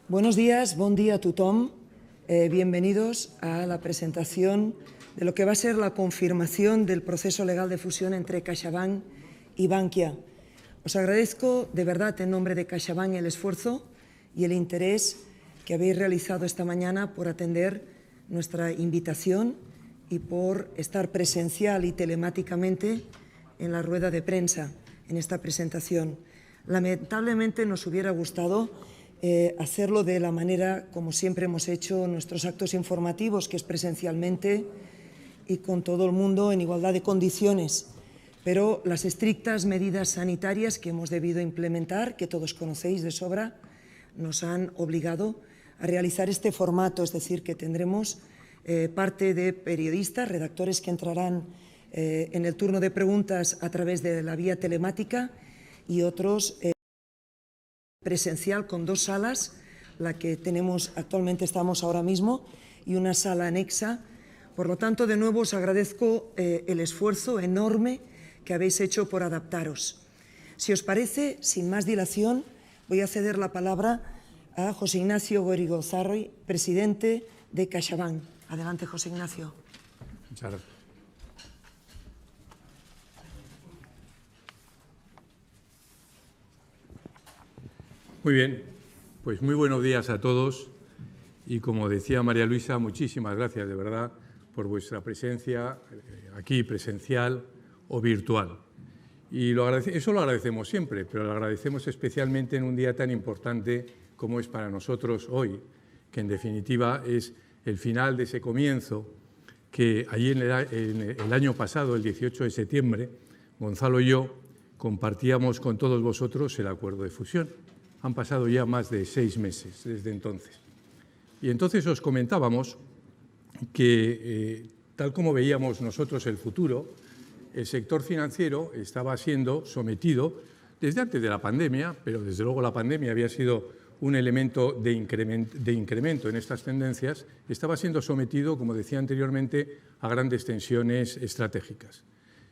Buenos días, bon dia a tothom. Bienvenidos a la presentación de lo que va a ser la confirmación del proceso legal de fusión entre CaixaBank y Bankia. Os agradezco de verdad en nombre de CaixaBank el esfuerzo y el interés que habéis realizado esta mañana por atender nuestra invitación y por estar presencial y telemáticamente en la rueda de prensa, en esta presentación. Lamentablemente nos hubiera gustado hacerlo de la manera como siempre hemos hecho nuestros actos informativos, que es presencialmente y con todo el mundo en igualdad de condiciones. Pero las estrictas medidas sanitarias que hemos debido implementar, que todos conocéis de sobra, nos han obligado a realizar este formato, es decir, que tendremos parte de periodistas, redactores que entrarán en el turno de preguntas a través de la vía telemática y otros presencial con dos salas, la que tenemos actualmente, estamos ahora mismo, y una sala anexa. Por lo tanto, de nuevo os agradezco el esfuerzo enorme que habéis hecho por adaptaros. Si os parece, sin más dilación, voy a ceder la palabra a José Ignacio Gorrigozarri, presidente de CaixaBank. Adelante, José Ignacio. Muchas gracias. Muy bien, pues muy buenos días a todos y como decía María Luisa, muchísimas gracias de verdad por vuestra presencia aquí presencial o virtual. Y eso lo agradecemos siempre, pero lo agradecemos especialmente en un día tan importante como es para nosotros hoy, que en definitiva es el final de ese comienzo que allí en el año pasado, el 18 de septiembre, Gonzalo y yo compartíamos con todos vosotros el acuerdo de fusión. Han pasado ya más de 6 meses desde entonces. Y entonces os comentábamos que, tal como veíamos nosotros el futuro, el sector financiero estaba siendo sometido, desde antes de la pandemia, pero desde luego la pandemia había sido un elemento de incremento en estas tendencias, estaba siendo sometido, como decía anteriormente, a grandes tensiones estratégicas.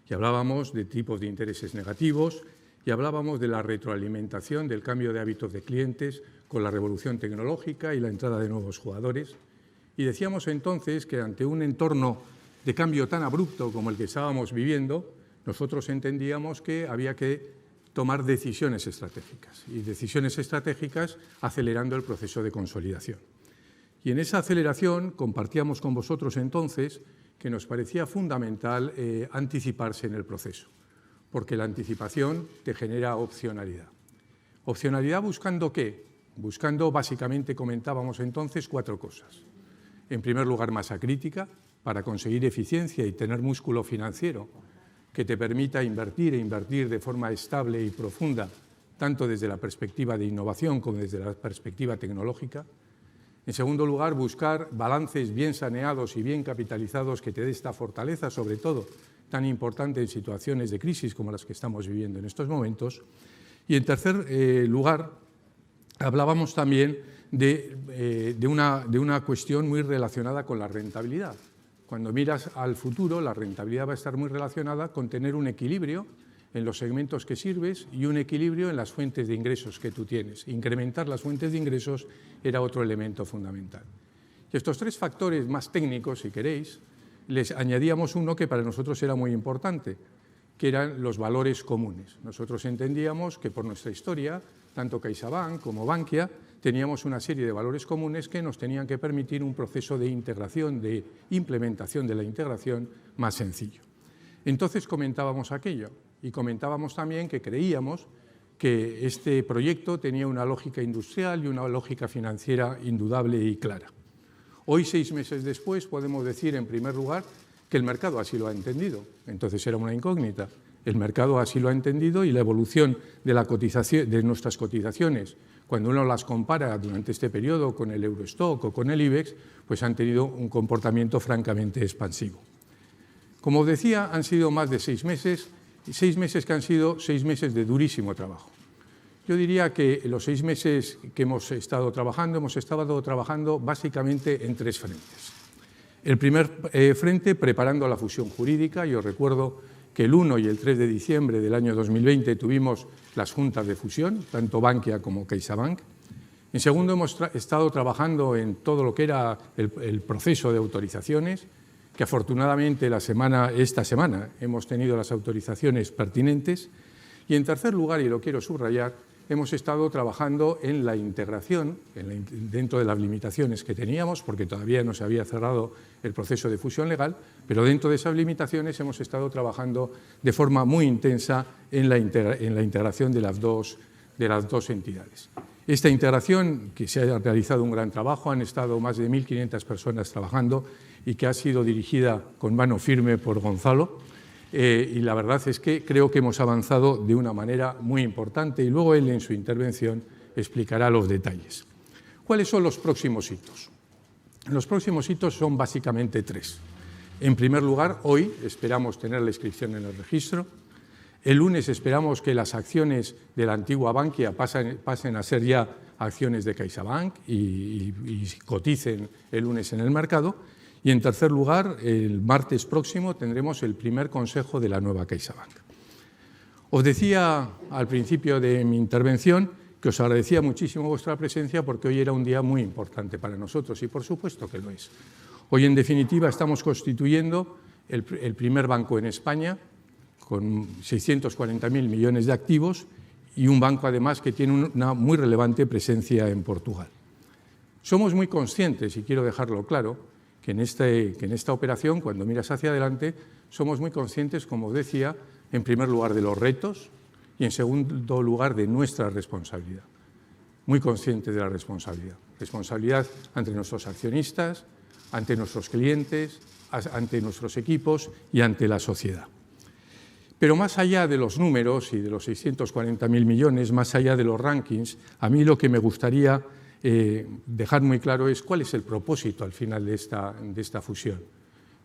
Y hablábamos de tipos de intereses negativos, y hablábamos de la retroalimentación del cambio de hábitos de clientes con la revolución tecnológica y la entrada de nuevos jugadores. Y decíamos entonces que ante un entorno de cambio tan abrupto como el que estábamos viviendo, nosotros entendíamos que había que tomar decisiones estratégicas y decisiones estratégicas acelerando el proceso de consolidación. Y en esa aceleración compartíamos con vosotros entonces que nos parecía fundamental anticiparse en el proceso, porque la anticipación te genera opcionalidad. ¿Opcionalidad buscando qué? Buscando, básicamente, comentábamos entonces, 4 cosas. En primer lugar, masa crítica, para conseguir eficiencia y tener músculo financiero que te permita invertir de forma estable y profunda, tanto desde la perspectiva de innovación como desde la perspectiva tecnológica. En segundo lugar, buscar balances bien saneados y bien capitalizados que te dé esta fortaleza, sobre todo, tan importante en situaciones de crisis como las que estamos viviendo en estos momentos. Y en tercer lugar, hablábamos también de una cuestión muy relacionada con la rentabilidad. Cuando miras al futuro, la rentabilidad va a estar muy relacionada con tener un equilibrio en los segmentos que sirves y un equilibrio en las fuentes de ingresos que tú tienes. Incrementar las fuentes de ingresos era otro elemento fundamental. Y estos 3 factores más técnicos, si queréis, les añadíamos uno que para nosotros era muy importante, que eran los valores comunes. Nosotros entendíamos que por nuestra historia, tanto CaixaBank como Bankia, teníamos una serie de valores comunes que nos tenían que permitir un proceso de integración, de implementación de la integración más sencillo. Entonces comentábamos aquello y comentábamos también que creíamos que este proyecto tenía una lógica industrial y una lógica financiera indudable y clara. Hoy, 6 meses después, podemos decir, en primer lugar, que el mercado así lo ha entendido. Entonces era una incógnita. El mercado así lo ha entendido y la evolución de la cotización, de nuestras cotizaciones, cuando uno las compara durante este periodo con el Eurostock o con el IBEX, pues han tenido un comportamiento francamente expansivo. Como os decía, han sido más de 6 meses, y 6 meses que han sido 6 meses de durísimo trabajo. Yo diría que los 6 meses que hemos estado trabajando básicamente en 3 frentes. El primer frente, preparando la fusión jurídica. Yo recuerdo que el 1 y el 3 de diciembre del año 2020 tuvimos las juntas de fusión, tanto Bankia como CaixaBank. En segundo, hemos estado trabajando en todo lo que era el proceso de autorizaciones, que afortunadamente esta semana hemos tenido las autorizaciones pertinentes. Y en tercer lugar, y lo quiero subrayar, hemos estado trabajando en la integración, dentro de las limitaciones que teníamos, porque todavía no se había cerrado el proceso de fusión legal, pero dentro de esas limitaciones hemos estado trabajando de forma muy intensa en la integración de las dos entidades. Esta integración, que se ha realizado un gran trabajo, han estado más de 1.500 personas trabajando y que ha sido dirigida con mano firme por Gonzalo, y la verdad es que creo que hemos avanzado de una manera muy importante y luego él en su intervención explicará los detalles. ¿Cuáles son los próximos hitos? Los próximos hitos son básicamente tres. En primer lugar, hoy esperamos tener la inscripción en el registro. El lunes esperamos que las acciones de la antigua Bankia pasen a ser ya acciones de CaixaBank y coticen el lunes en el mercado. Y en tercer lugar, el martes próximo tendremos el primer consejo de la nueva CaixaBank. Os decía al principio de mi intervención que os agradecía muchísimo vuestra presencia porque hoy era un día muy importante para nosotros y por supuesto que lo es. Hoy en definitiva estamos constituyendo el primer banco en España con 640.000 millones de activos y un banco además que tiene una muy relevante presencia en Portugal. Somos muy conscientes, y quiero dejarlo claro, que en esta operación, cuando miras hacia adelante, somos muy conscientes, como os decía, en primer lugar de los retos y en segundo lugar de nuestra responsabilidad. Muy conscientes de la responsabilidad. Responsabilidad ante nuestros accionistas, ante nuestros clientes, ante nuestros equipos y ante la sociedad. Pero más allá de los números y de los 640.000 millones, más allá de los rankings, a mí lo que me gustaría dejar muy claro es cuál es el propósito al final de esta fusión.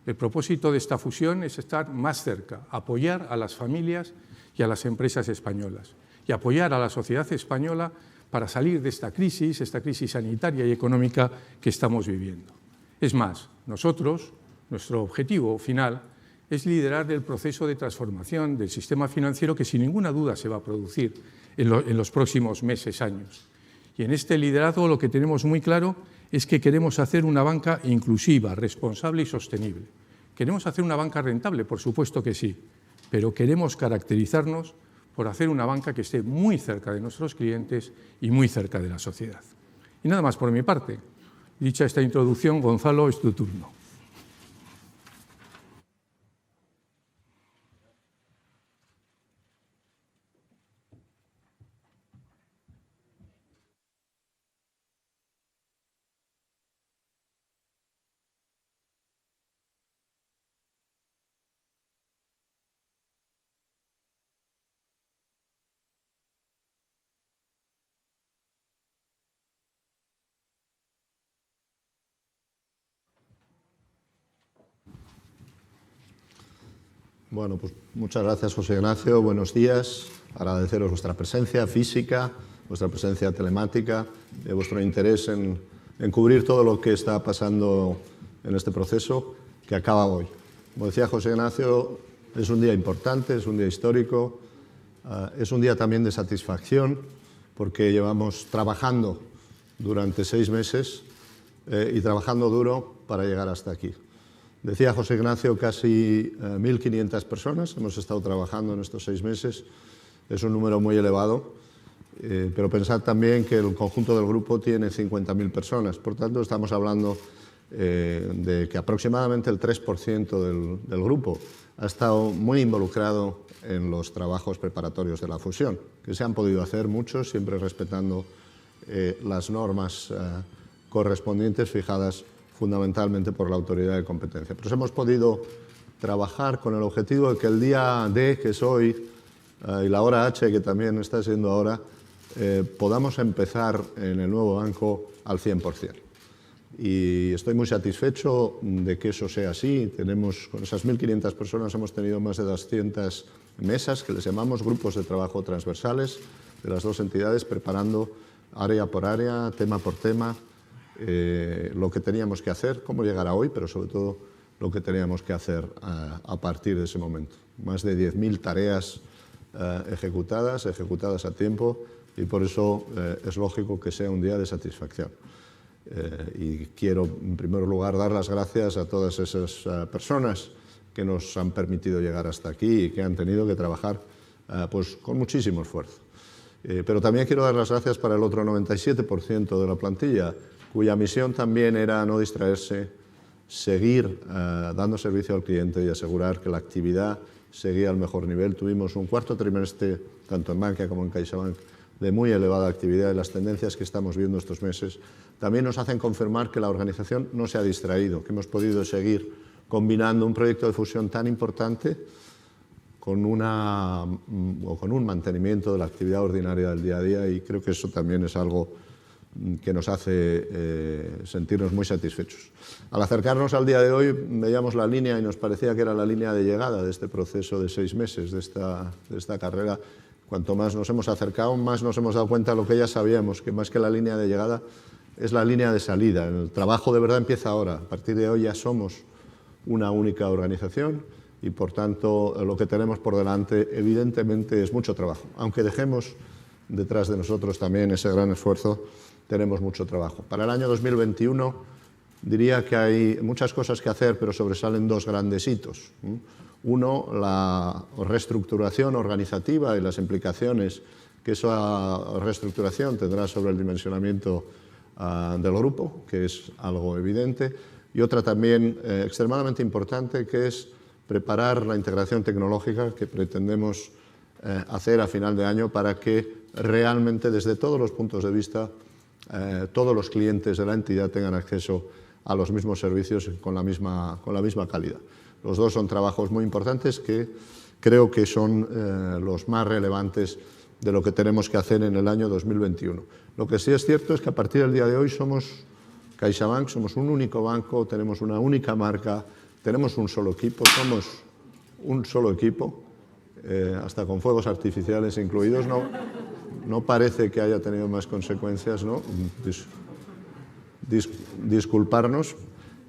El propósito de esta fusión es estar más cerca, apoyar a las familias y a las empresas españolas y apoyar a la sociedad española para salir de esta crisis sanitaria y económica que estamos viviendo. Es más, nuestro objetivo final es liderar el proceso de transformación del sistema financiero que sin ninguna duda se va a producir en los próximos meses, años. Y en este liderazgo lo que tenemos muy claro es que queremos hacer una banca inclusiva, responsable y sostenible. ¿Queremos hacer una banca rentable? Por supuesto que sí, pero queremos caracterizarnos por hacer una banca que esté muy cerca de nuestros clientes y muy cerca de la sociedad. Y nada más por mi parte. Dicha esta introducción, Gonzalo, es tu turno. Bueno, pues muchas gracias, José Ignacio. Buenos días. Agradeceros vuestra presencia física, vuestra presencia telemática, vuestro interés en cubrir todo lo que está pasando en este proceso que acaba hoy. Como decía José Ignacio, es un día importante, es un día histórico, es un día también de satisfacción porque llevamos trabajando durante 6 meses y trabajando duro para llegar hasta aquí. Decía José Ignacio, casi 1.500 personas hemos estado trabajando en estos 6 meses. Es un número muy elevado, pero pensad también que el conjunto del grupo tiene 50.000 personas. Por tanto, estamos hablando de que aproximadamente el 3% del grupo ha estado muy involucrado en los trabajos preparatorios de la fusión, que se han podido hacer muchos, siempre respetando las normas correspondientes fijadas fundamentalmente por la autoridad de competencia. Pues hemos podido trabajar con el objetivo de que el día D, que es hoy, y la hora H, que también está siendo ahora, podamos empezar en el nuevo banco al 100%. Y estoy muy satisfecho de que eso sea así. Con esas 1.500 personas hemos tenido más de 200 mesas, que les llamamos grupos de trabajo transversales, de las dos entidades, preparando área por área, tema por tema, lo que teníamos que hacer, cómo llegar a hoy, pero sobre todo lo que teníamos que hacer a partir de ese momento. Más de 10.000 tareas ejecutadas a tiempo, y por eso es lógico que sea un día de satisfacción. Y quiero, en primer lugar, dar las gracias a todas esas personas que nos han permitido llegar hasta aquí y que han tenido que trabajar pues, con muchísimo esfuerzo. Pero también quiero dar las gracias para el otro 97% de la plantilla, cuya misión también era no distraerse, seguir dando servicio al cliente y asegurar que la actividad seguía al mejor nivel. Tuvimos un cuarto trimestre, tanto en Bankia como en CaixaBank, de muy elevada actividad, y las tendencias que estamos viendo estos meses también nos hacen confirmar que la organización no se ha distraído, que hemos podido seguir combinando un proyecto de fusión tan importante con un mantenimiento de la actividad ordinaria del día a día, y creo que eso también es algo que nos hace sentirnos muy satisfechos. Al acercarnos al día de hoy veíamos la línea y nos parecía que era la línea de llegada de este proceso de 6 meses, de esta carrera. Cuanto más nos hemos acercado, más nos hemos dado cuenta de lo que ya sabíamos, que más que la línea de llegada es la línea de salida. El trabajo de verdad empieza ahora. A partir de hoy ya somos una única organización y, por tanto, lo que tenemos por delante evidentemente es mucho trabajo. Aunque dejemos detrás de nosotros también ese gran esfuerzo, tenemos mucho trabajo. Para el año 2021 diría que hay muchas cosas que hacer, pero sobresalen 2 grandes hitos. Uno, la reestructuración organizativa y las implicaciones que esa reestructuración tendrá sobre el dimensionamiento del grupo, que es algo evidente, y otra también extremadamente importante, que es preparar la integración tecnológica que pretendemos hacer a final de año para que realmente, desde todos los puntos de vista, todos los clientes de la entidad tengan acceso a los mismos servicios con la misma calidad. Los dos son trabajos muy importantes que creo que son los más relevantes de lo que tenemos que hacer en el año 2021. Lo que sí es cierto es que a partir del día de hoy somos CaixaBank, somos un único banco, tenemos una única marca, tenemos un solo equipo, somos un solo equipo, hasta con fuegos artificiales incluidos. No parece que haya tenido más consecuencias, ¿no? Disculparnos.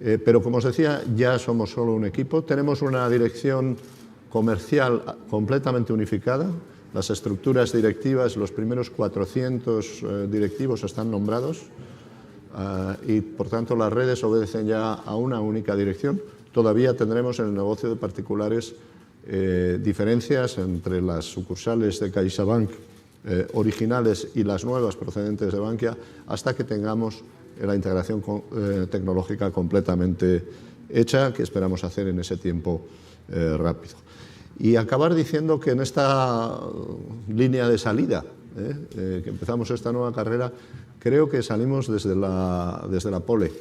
Pero, como os decía, ya somos solo un equipo. Tenemos una dirección comercial completamente unificada. Las estructuras directivas, los primeros 400 directivos están nombrados y, por tanto, las redes obedecen ya a una única dirección. Todavía tendremos en el negocio de particulares diferencias entre las sucursales de CaixaBank originales y las nuevas procedentes de Bankia, hasta que tengamos la integración tecnológica completamente hecha, que esperamos hacer en ese tiempo rápido. Y acabar diciendo que en esta línea de salida, que empezamos esta nueva carrera, creo que salimos desde la pole,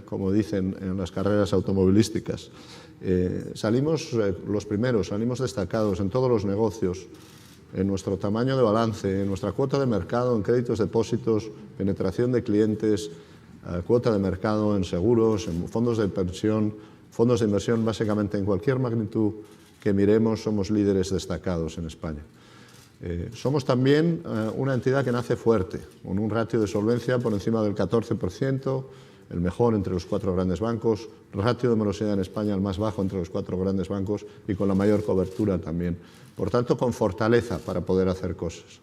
como dicen en las carreras automovilísticas. Salimos los primeros, salimos destacados en todos los negocios, en nuestro tamaño de balance, en nuestra cuota de mercado, en créditos, depósitos, penetración de clientes, cuota de mercado en seguros, en fondos de inversión, básicamente en cualquier magnitud que miremos, somos líderes destacados en España. Somos también una entidad que nace fuerte, con un ratio de solvencia por encima del 14%, el mejor entre los 4 grandes bancos, ratio de morosidad en España el más bajo entre los 4 grandes bancos y con la mayor cobertura también. Por tanto, con fortaleza para poder hacer cosas.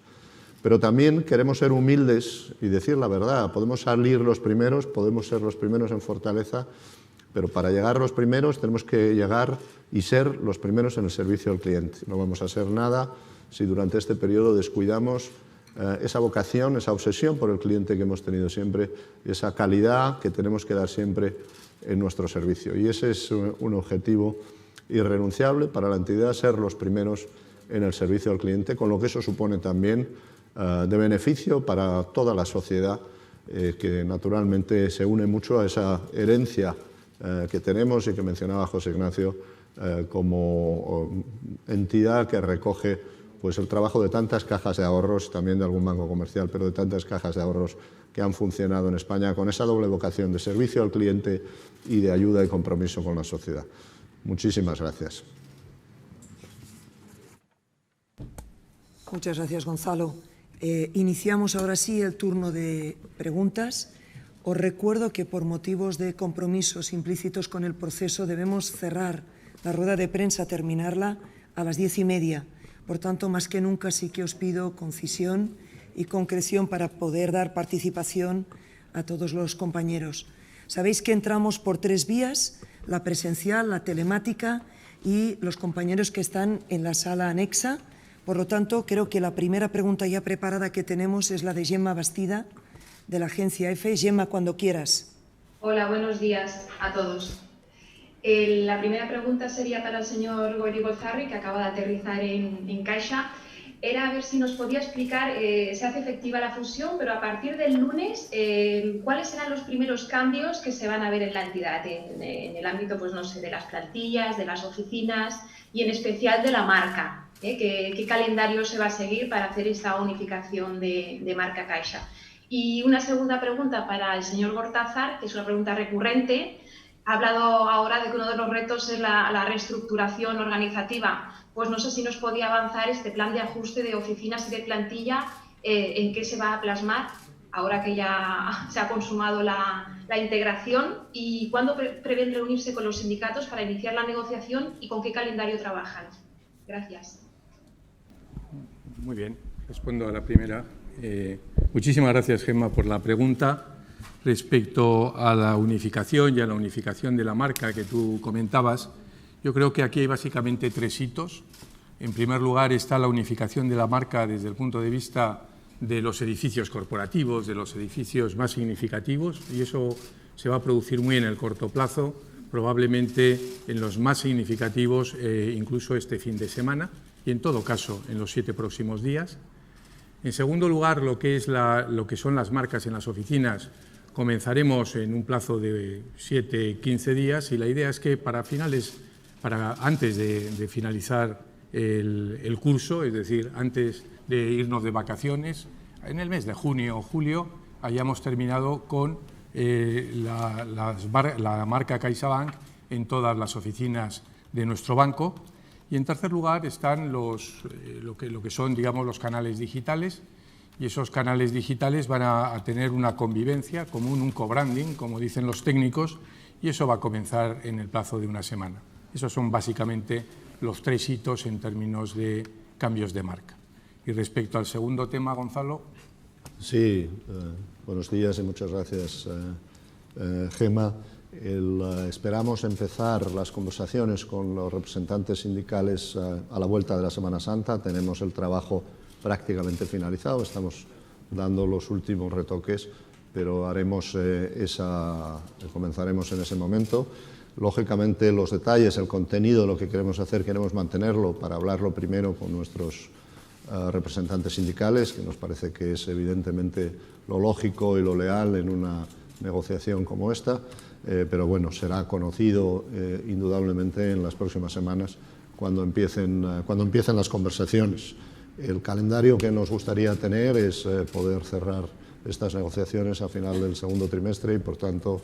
Pero también queremos ser humildes y decir la verdad. Podemos salir los primeros, podemos ser los primeros en fortaleza, pero para llegar los primeros tenemos que llegar y ser los primeros en el servicio al cliente. No vamos a hacer nada si durante este periodo descuidamos esa vocación, esa obsesión por el cliente que hemos tenido siempre, esa calidad que tenemos que dar siempre en nuestro servicio. Y ese es un objetivo irrenunciable para la entidad, ser los primeros en el servicio al cliente, con lo que eso supone también de beneficio para toda la sociedad, que naturalmente se une mucho a esa herencia que tenemos y que mencionaba José Ignacio como entidad que recoge pues el trabajo de tantas cajas de ahorros, también de algún banco comercial, pero de tantas cajas de ahorros que han funcionado en España con esa doble vocación de servicio al cliente y de ayuda y compromiso con la sociedad. Muchísimas gracias. Muchas gracias, Gonzalo. Iniciamos ahora sí el turno de preguntas. Os recuerdo que por motivos de compromisos implícitos con el proceso debemos cerrar la rueda de prensa, terminarla a las 10:30. Por tanto, más que nunca sí que os pido concisión y concreción para poder dar participación a todos los compañeros. Sabéis que entramos por 3 vías, la presencial, la telemática y los compañeros que están en la sala anexa. Por lo tanto, creo que la primera pregunta ya preparada que tenemos es la de Gemma Bastida, de la agencia EFE. Gemma, cuando quieras. Hola, buenos días a todos. La primera pregunta sería para el señor Goiri Gozarri, que acaba de aterrizar en Caixa. Era a ver si nos podía explicar, se hace efectiva la fusión, pero a partir del lunes, ¿cuáles serán los primeros cambios que se van a ver en la entidad? En el ámbito, pues no sé, de las plantillas, de las oficinas y en especial de la marca. ¿Qué calendario se va a seguir para hacer esta unificación de marca Caixa? Y una segunda pregunta para el señor Gortázar, que es una pregunta recurrente. Ha hablado ahora de que uno de los retos es la reestructuración organizativa. Pues no sé si nos podía avanzar este plan de ajuste de oficinas y de plantilla, en qué se va a plasmar ahora que ya se ha consumado la integración, y cuándo prevén reunirse con los sindicatos para iniciar la negociación y con qué calendario trabajan. Gracias. Muy bien, respondo a la primera. Muchísimas gracias, Gemma, por la pregunta. Respecto a la unificación y a la unificación de la marca que tú comentabas, yo creo que aquí hay básicamente 3 hitos. En primer lugar está la unificación de la marca desde el punto de vista de los edificios corporativos, de los edificios más significativos, y eso se va a producir muy en el corto plazo, probablemente en los más significativos incluso este fin de semana y en todo caso en los 7 próximos días. En segundo lugar, lo que son las marcas en las oficinas, comenzaremos en un plazo de 7-15 días, y la idea es que antes de finalizar el curso, es decir, antes de irnos de vacaciones, en el mes de junio o julio, hayamos terminado con la marca CaixaBank en todas las oficinas de nuestro banco. Y en tercer lugar están lo que son, digamos, los canales digitales, y esos canales digitales van a tener una convivencia común, un co-branding, como dicen los técnicos, y eso va a comenzar en el plazo de una semana. Esos son básicamente los 3 hitos en términos de cambios de marca. Y respecto al segundo tema, Gonzalo. Sí, buenos días y muchas gracias, Gemma. Esperamos empezar las conversaciones con los representantes sindicales a la vuelta de la Semana Santa. Tenemos el trabajo prácticamente finalizado, estamos dando los últimos retoques, pero comenzaremos en ese momento. Lógicamente, los detalles, el contenido de lo que queremos hacer, queremos mantenerlo para hablarlo primero con nuestros representantes sindicales, que nos parece que es evidentemente lo lógico y lo leal en una negociación como esta, pero bueno, será conocido indudablemente en las próximas semanas cuando empiecen las conversaciones. El calendario que nos gustaría tener es poder cerrar estas negociaciones a final del segundo trimestre y, por tanto,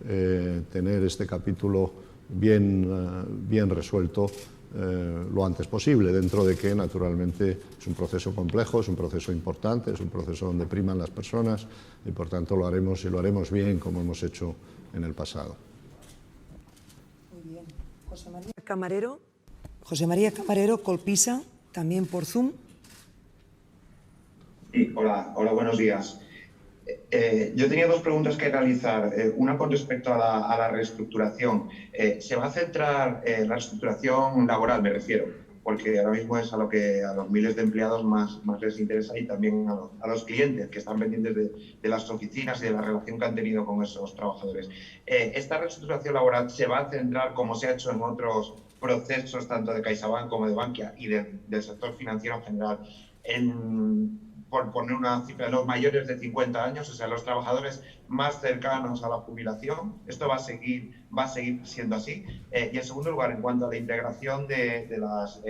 tener este capítulo bien resuelto lo antes posible, dentro de que, naturalmente, es un proceso complejo, es un proceso importante, es un proceso donde priman las personas y, por tanto, lo haremos bien, como hemos hecho en el pasado. Muy bien. José María Camarero, Colpisa, también por Zoom. Sí, hola, buenos días. Yo tenía 2 preguntas que realizar. Una con respecto a la reestructuración. ¿Se va a centrar la reestructuración laboral, me refiero? Porque ahora mismo es a los miles de empleados más les interesa, y también a los clientes que están pendientes de las oficinas y de la relación que han tenido con esos trabajadores. ¿Esta reestructuración laboral se va a centrar, como se ha hecho en otros procesos, tanto de CaixaBank como de Bankia y del sector financiero en general, por poner una cifra, los mayores de 50 años, o sea, los trabajadores más cercanos a la jubilación? ¿Esto va a seguir siendo así? Y en segundo lugar, en cuanto a la integración de las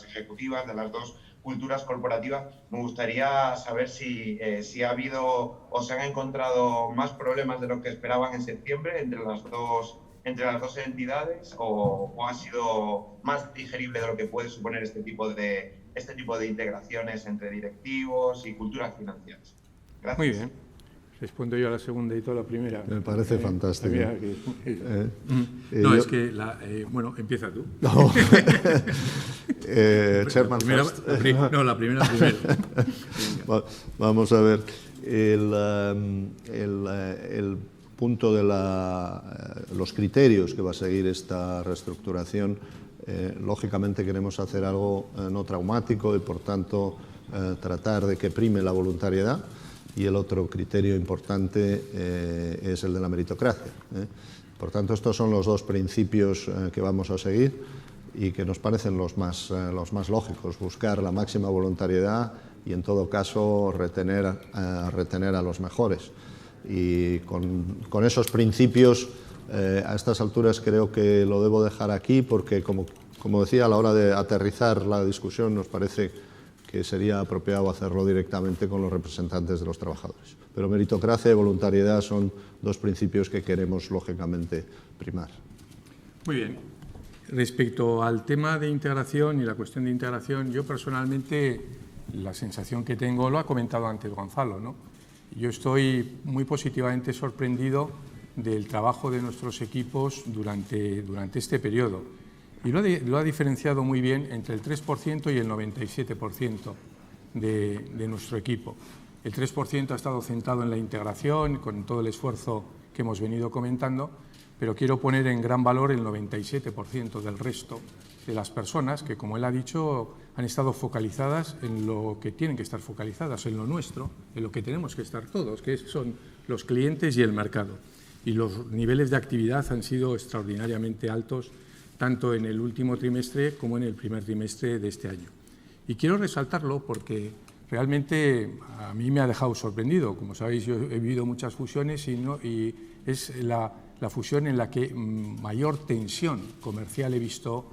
ejecutivas, de las 2 culturas corporativas, me gustaría saber si ha habido o se han encontrado más problemas de lo que esperaban en septiembre entre las dos entidades, o ha sido más digerible de lo que puede suponer este tipo de integraciones entre directivos y culturas financieras. Gracias. Muy bien. Respondo yo a la segunda y tú a la primera. Me parece fantástico. Es que bueno, empieza tú. No. Chairman first. La primera primero. Vamos a ver. El punto de los criterios que va a seguir esta reestructuración, lógicamente queremos hacer algo no traumático y, por tanto, tratar de que prime la voluntariedad. Y el otro criterio importante es el de la meritocracia. Por tanto, estos son los dos principios que vamos a seguir y que nos parecen los más lógicos: buscar la máxima voluntariedad y, en todo caso, retener a los mejores. Y con esos principios, a estas alturas creo que lo debo dejar aquí, porque, como decía, a la hora de aterrizar la discusión nos parece que sería apropiado hacerlo directamente con los representantes de los trabajadores. Pero meritocracia y voluntariedad son dos principios que queremos, lógicamente, primar. Muy bien. Respecto al tema de integración y la cuestión de integración, yo personalmente la sensación que tengo, lo ha comentado antes Gonzalo, ¿no? Yo estoy muy positivamente sorprendido del trabajo de nuestros equipos durante este periodo. Y lo ha diferenciado muy bien entre el 3% y el 97% de nuestro equipo. El 3% ha estado centrado en la integración, con todo el esfuerzo que hemos venido comentando, pero quiero poner en gran valor el 97% del resto de las personas que, como él ha dicho, han estado focalizadas en lo que tienen que estar focalizadas, en lo nuestro, en lo que tenemos que estar todos, que son los clientes y el mercado. Y los niveles de actividad han sido extraordinariamente altos, tanto en el último trimestre como en el primer trimestre de este año. Y quiero resaltarlo porque realmente a mí me ha dejado sorprendido. Como sabéis, yo he vivido muchas fusiones y es la fusión en la que mayor tensión comercial he visto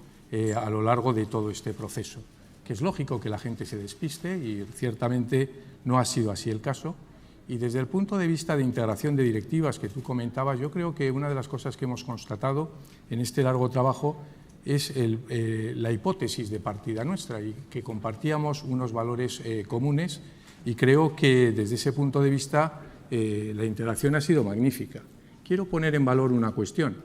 a lo largo de todo este proceso. Que es lógico que la gente se despiste y ciertamente no ha sido así el caso. Y desde el punto de vista de integración de directivas que tú comentabas, yo creo que una de las cosas que hemos constatado en este largo trabajo es la hipótesis de partida nuestra y que compartíamos unos valores comunes, y creo que desde ese punto de vista la integración ha sido magnífica. Quiero poner en valor una cuestión,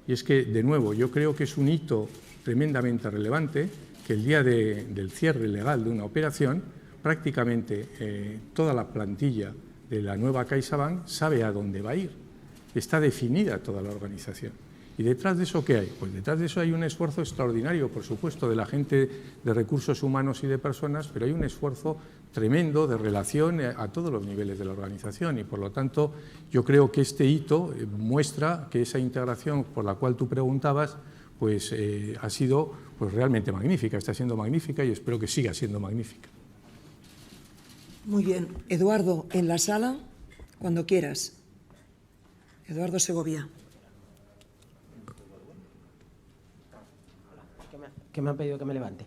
y es que, de nuevo, yo creo que es un hito tremendamente relevante que el día del cierre legal de una operación prácticamente toda la plantilla de la nueva CaixaBank sabe a dónde va a ir. Está definida toda la organización. ¿Y detrás de eso qué hay? Pues detrás de eso hay un esfuerzo extraordinario, por supuesto, de la gente de recursos humanos y de personas, pero hay un esfuerzo tremendo de relación a todos los niveles de la organización, y por lo tanto yo creo que este hito muestra que esa integración por la cual tú preguntabas pues ha sido pues realmente magnífica, está siendo magnífica y espero que siga siendo magnífica. Muy bien. Eduardo, en la sala, cuando quieras. Eduardo Segovia. Que me han pedido que me levante.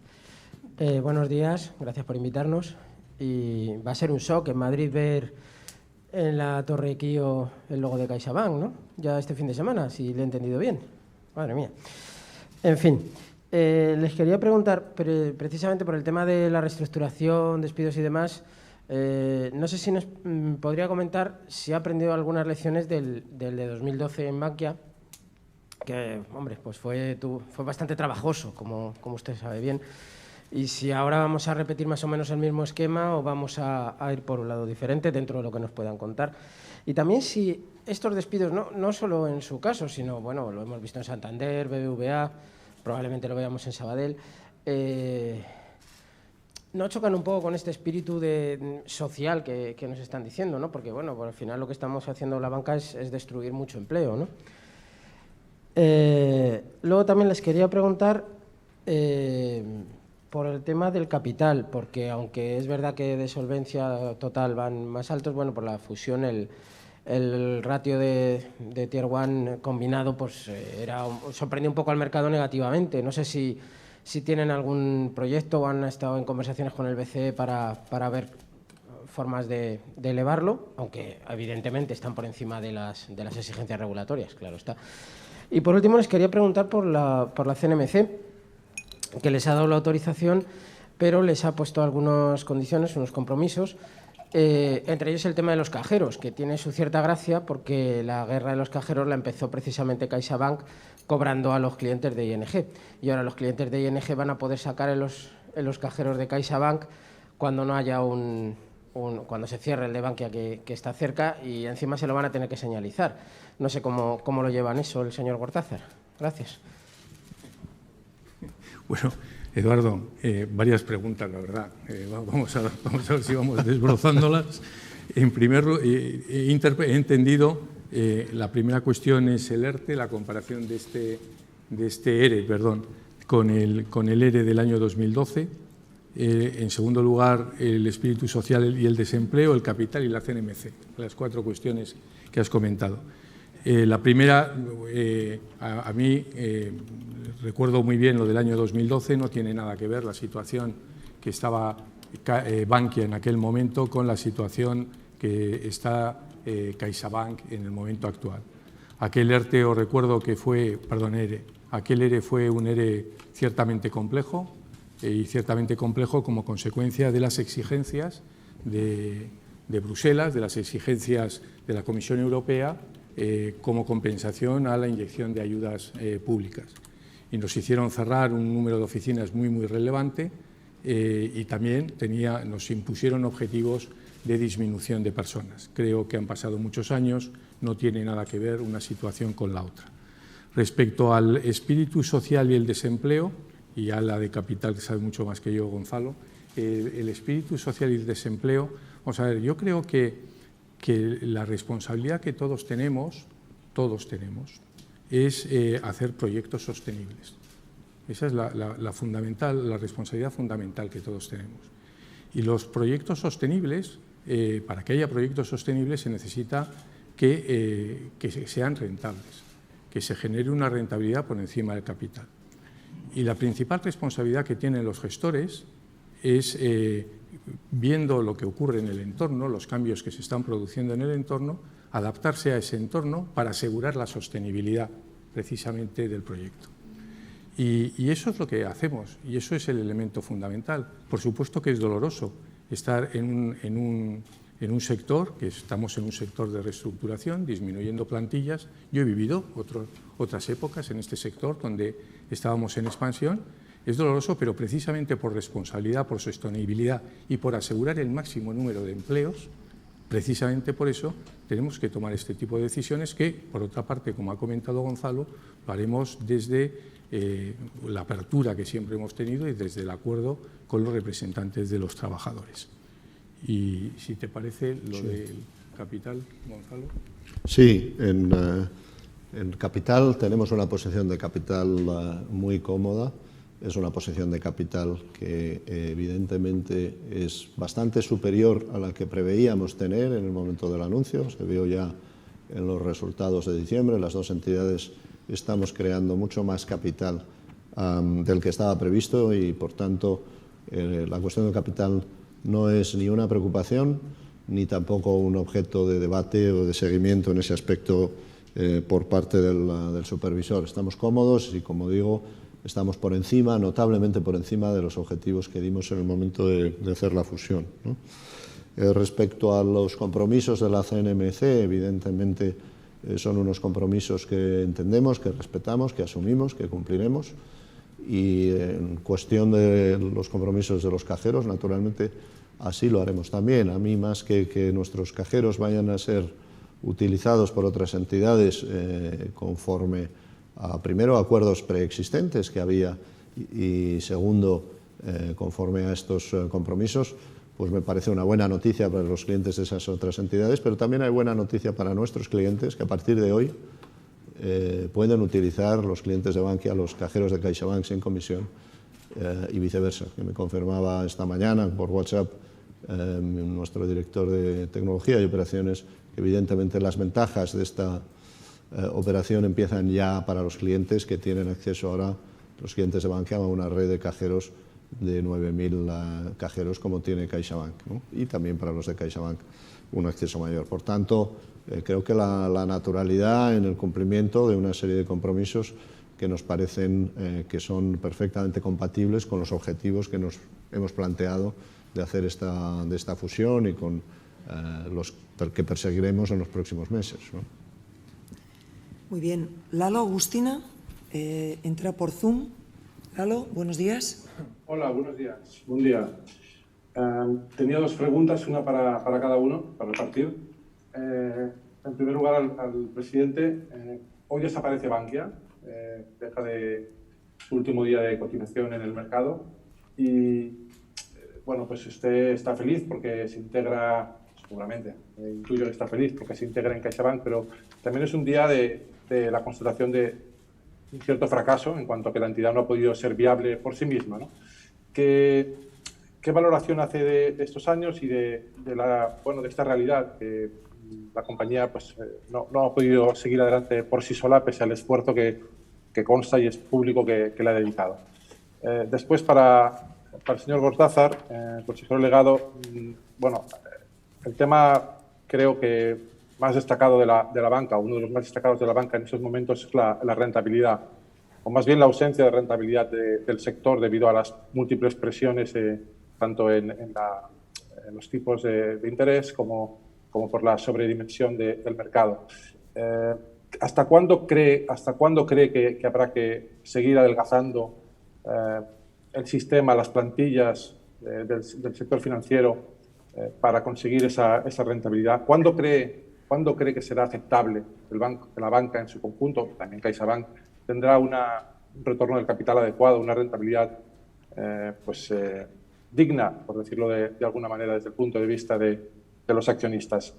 Buenos días, gracias por invitarnos. Y va a ser un shock en Madrid ver en la Torre Quío el logo de CaixaBank, ¿no? Ya este fin de semana, si le he entendido bien. Madre mía. En fin, les quería preguntar, precisamente por el tema de la reestructuración, despidos y demás, no sé si nos podría comentar si ha aprendido algunas lecciones del de 2012 en Bankia, que, hombre, pues fue bastante trabajoso, como usted sabe bien, y si ahora vamos a repetir más o menos el mismo esquema o vamos a ir por un lado diferente dentro de lo que nos puedan contar. Y también si estos despidos, no solo en su caso, sino, bueno, lo hemos visto en Santander, BBVA, probablemente lo veamos en Sabadell, no chocan un poco con este espíritu social que nos están diciendo, ¿no? Porque, bueno, al final lo que estamos haciendo la banca es destruir mucho empleo, ¿no? Luego también les quería preguntar por el tema del capital, porque aunque es verdad que de solvencia total van más altos, bueno, por la fusión el ratio de Tier 1 combinado pues sorprendió un poco al mercado negativamente. No sé si tienen algún proyecto o han estado en conversaciones con el BCE para ver formas de elevarlo, aunque evidentemente están por encima de las exigencias regulatorias, claro está. Y por último les quería preguntar por la CNMC, que les ha dado la autorización, pero les ha puesto algunas condiciones, unos compromisos, Entre ellos el tema de los cajeros, que tiene su cierta gracia porque la guerra de los cajeros la empezó precisamente CaixaBank cobrando a los clientes de ING. Y ahora los clientes de ING van a poder sacar en los cajeros de CaixaBank cuando no haya cuando se cierre el de Bankia que está cerca, y encima se lo van a tener que señalizar. No sé cómo lo llevan eso el señor Gortázar. Gracias. Bueno, Eduardo, varias preguntas, la verdad. Vamos a ver si vamos desbrozándolas. En primer lugar, he entendido, la primera cuestión es el ERTE, la comparación de este ERE, perdón, con el ERE del año 2012. En segundo lugar, el espíritu social y el desempleo, el capital y la CNMC, las 4 cuestiones que has comentado. La primera, a mí recuerdo muy bien lo del año 2012, no tiene nada que ver la situación que estaba Bankia en aquel momento con la situación que está CaixaBank en el momento actual. Aquel ERTE, os recuerdo que fue, perdón, ERE, aquel ERE fue un ERE ciertamente complejo, y ciertamente complejo como consecuencia de las exigencias de Bruselas, de las exigencias de la Comisión Europea, como compensación a la inyección de ayudas públicas. Y nos hicieron cerrar un número de oficinas muy relevante, y también nos impusieron objetivos de disminución de personas. Creo que han pasado muchos años, no tiene nada que ver una situación con la otra. Respecto al espíritu social y el desempleo, y a la de capital, que sabe mucho más que yo, Gonzalo, el espíritu social y el desempleo, vamos a ver, yo creo que la responsabilidad que todos tenemos, es hacer proyectos sostenibles. Esa es la responsabilidad fundamental que todos tenemos. Y los proyectos sostenibles, para que haya proyectos sostenibles se necesita que sean rentables, que se genere una rentabilidad por encima del capital. Y la principal responsabilidad que tienen los gestores es, viendo lo que ocurre en el entorno, los cambios que se están produciendo en el entorno, adaptarse a ese entorno para asegurar la sostenibilidad precisamente del proyecto. Y eso es lo que hacemos, y eso es el elemento fundamental. Por supuesto que es doloroso estar en un sector, que estamos en un sector de reestructuración, disminuyendo plantillas. Yo he vivido otras épocas en este sector donde estábamos en expansión. Es doloroso, pero precisamente por responsabilidad, por sostenibilidad y por asegurar el máximo número de empleos, precisamente por eso tenemos que tomar este tipo de decisiones que, por otra parte, como ha comentado Gonzalo, lo haremos desde la apertura que siempre hemos tenido y desde el acuerdo con los representantes de los trabajadores. Y si te parece, lo del capital, Gonzalo. Sí, en capital tenemos una posición de capital muy cómoda. Es una posición de capital que evidentemente es bastante superior a la que preveíamos tener en el momento del anuncio. Se vio ya en los resultados de diciembre. Las dos entidades estamos creando mucho más capital del que estaba previsto y, por tanto, la cuestión del capital no es ni una preocupación ni tampoco un objeto de debate o de seguimiento en ese aspecto por parte del supervisor. Estamos cómodos y, como digo, estamos por encima, notablemente por encima de los objetivos que dimos en el momento de hacer la fusión, ¿no? Respecto a los compromisos de la CNMC, evidentemente son unos compromisos que entendemos, que respetamos, que asumimos, que cumpliremos. Y en cuestión de los compromisos de los cajeros, naturalmente, así lo haremos también. A mí, más que nuestros cajeros vayan a ser utilizados por otras entidades conforme a, primero, acuerdos preexistentes que había y segundo, conforme a estos compromisos, pues me parece una buena noticia para los clientes de esas otras entidades, pero también hay buena noticia para nuestros clientes, que a partir de hoy pueden utilizar los clientes de Bankia los cajeros de CaixaBank sin comisión y viceversa, que me confirmaba esta mañana por WhatsApp nuestro director de tecnología y operaciones, que evidentemente las ventajas de esta operación empiezan ya para los clientes que tienen acceso ahora, los clientes de Bankia, a una red de cajeros de 9.000 cajeros como tiene CaixaBank, ¿no? Y también para los de CaixaBank un acceso mayor. Por tanto, creo que la naturalidad en el cumplimiento de una serie de compromisos que nos parecen que son perfectamente compatibles con los objetivos que nos hemos planteado de hacer de esta fusión y con los que perseguiremos en los próximos meses, ¿no? Muy bien. Lalo Agustina entra por Zoom. Lalo, buenos días. Hola, buenos días. Buen día. Tenía dos preguntas, una para cada uno, para repartir. En primer lugar, al presidente. Hoy desaparece Bankia, deja de su último día de cotización en el mercado y, bueno, pues usted está feliz porque se integra, seguramente, intuyo que está feliz porque se integra en CaixaBank, pero también es un día de la constatación de un cierto fracaso en cuanto a que la entidad no ha podido ser viable por sí misma, ¿no? ¿Qué valoración hace de estos años y de esta realidad que la compañía pues, no ha podido seguir adelante por sí sola pese al esfuerzo que consta y es público que le ha dedicado? Después, para el señor Gortázar, consejero delegado, bueno, el tema creo que más destacado de la banca, uno de los más destacados de la banca en estos momentos es la rentabilidad, o más bien la ausencia de rentabilidad del sector debido a las múltiples presiones, tanto en los tipos de interés como por la sobredimensión del mercado. ¿Hasta cuándo cree que habrá que seguir adelgazando el sistema, las plantillas del sector financiero para conseguir esa rentabilidad? ¿Cuándo cree que será aceptable que la banca en su conjunto, también CaixaBank, tendrá un retorno del capital adecuado, una rentabilidad digna, por decirlo de alguna manera, desde el punto de vista de los accionistas?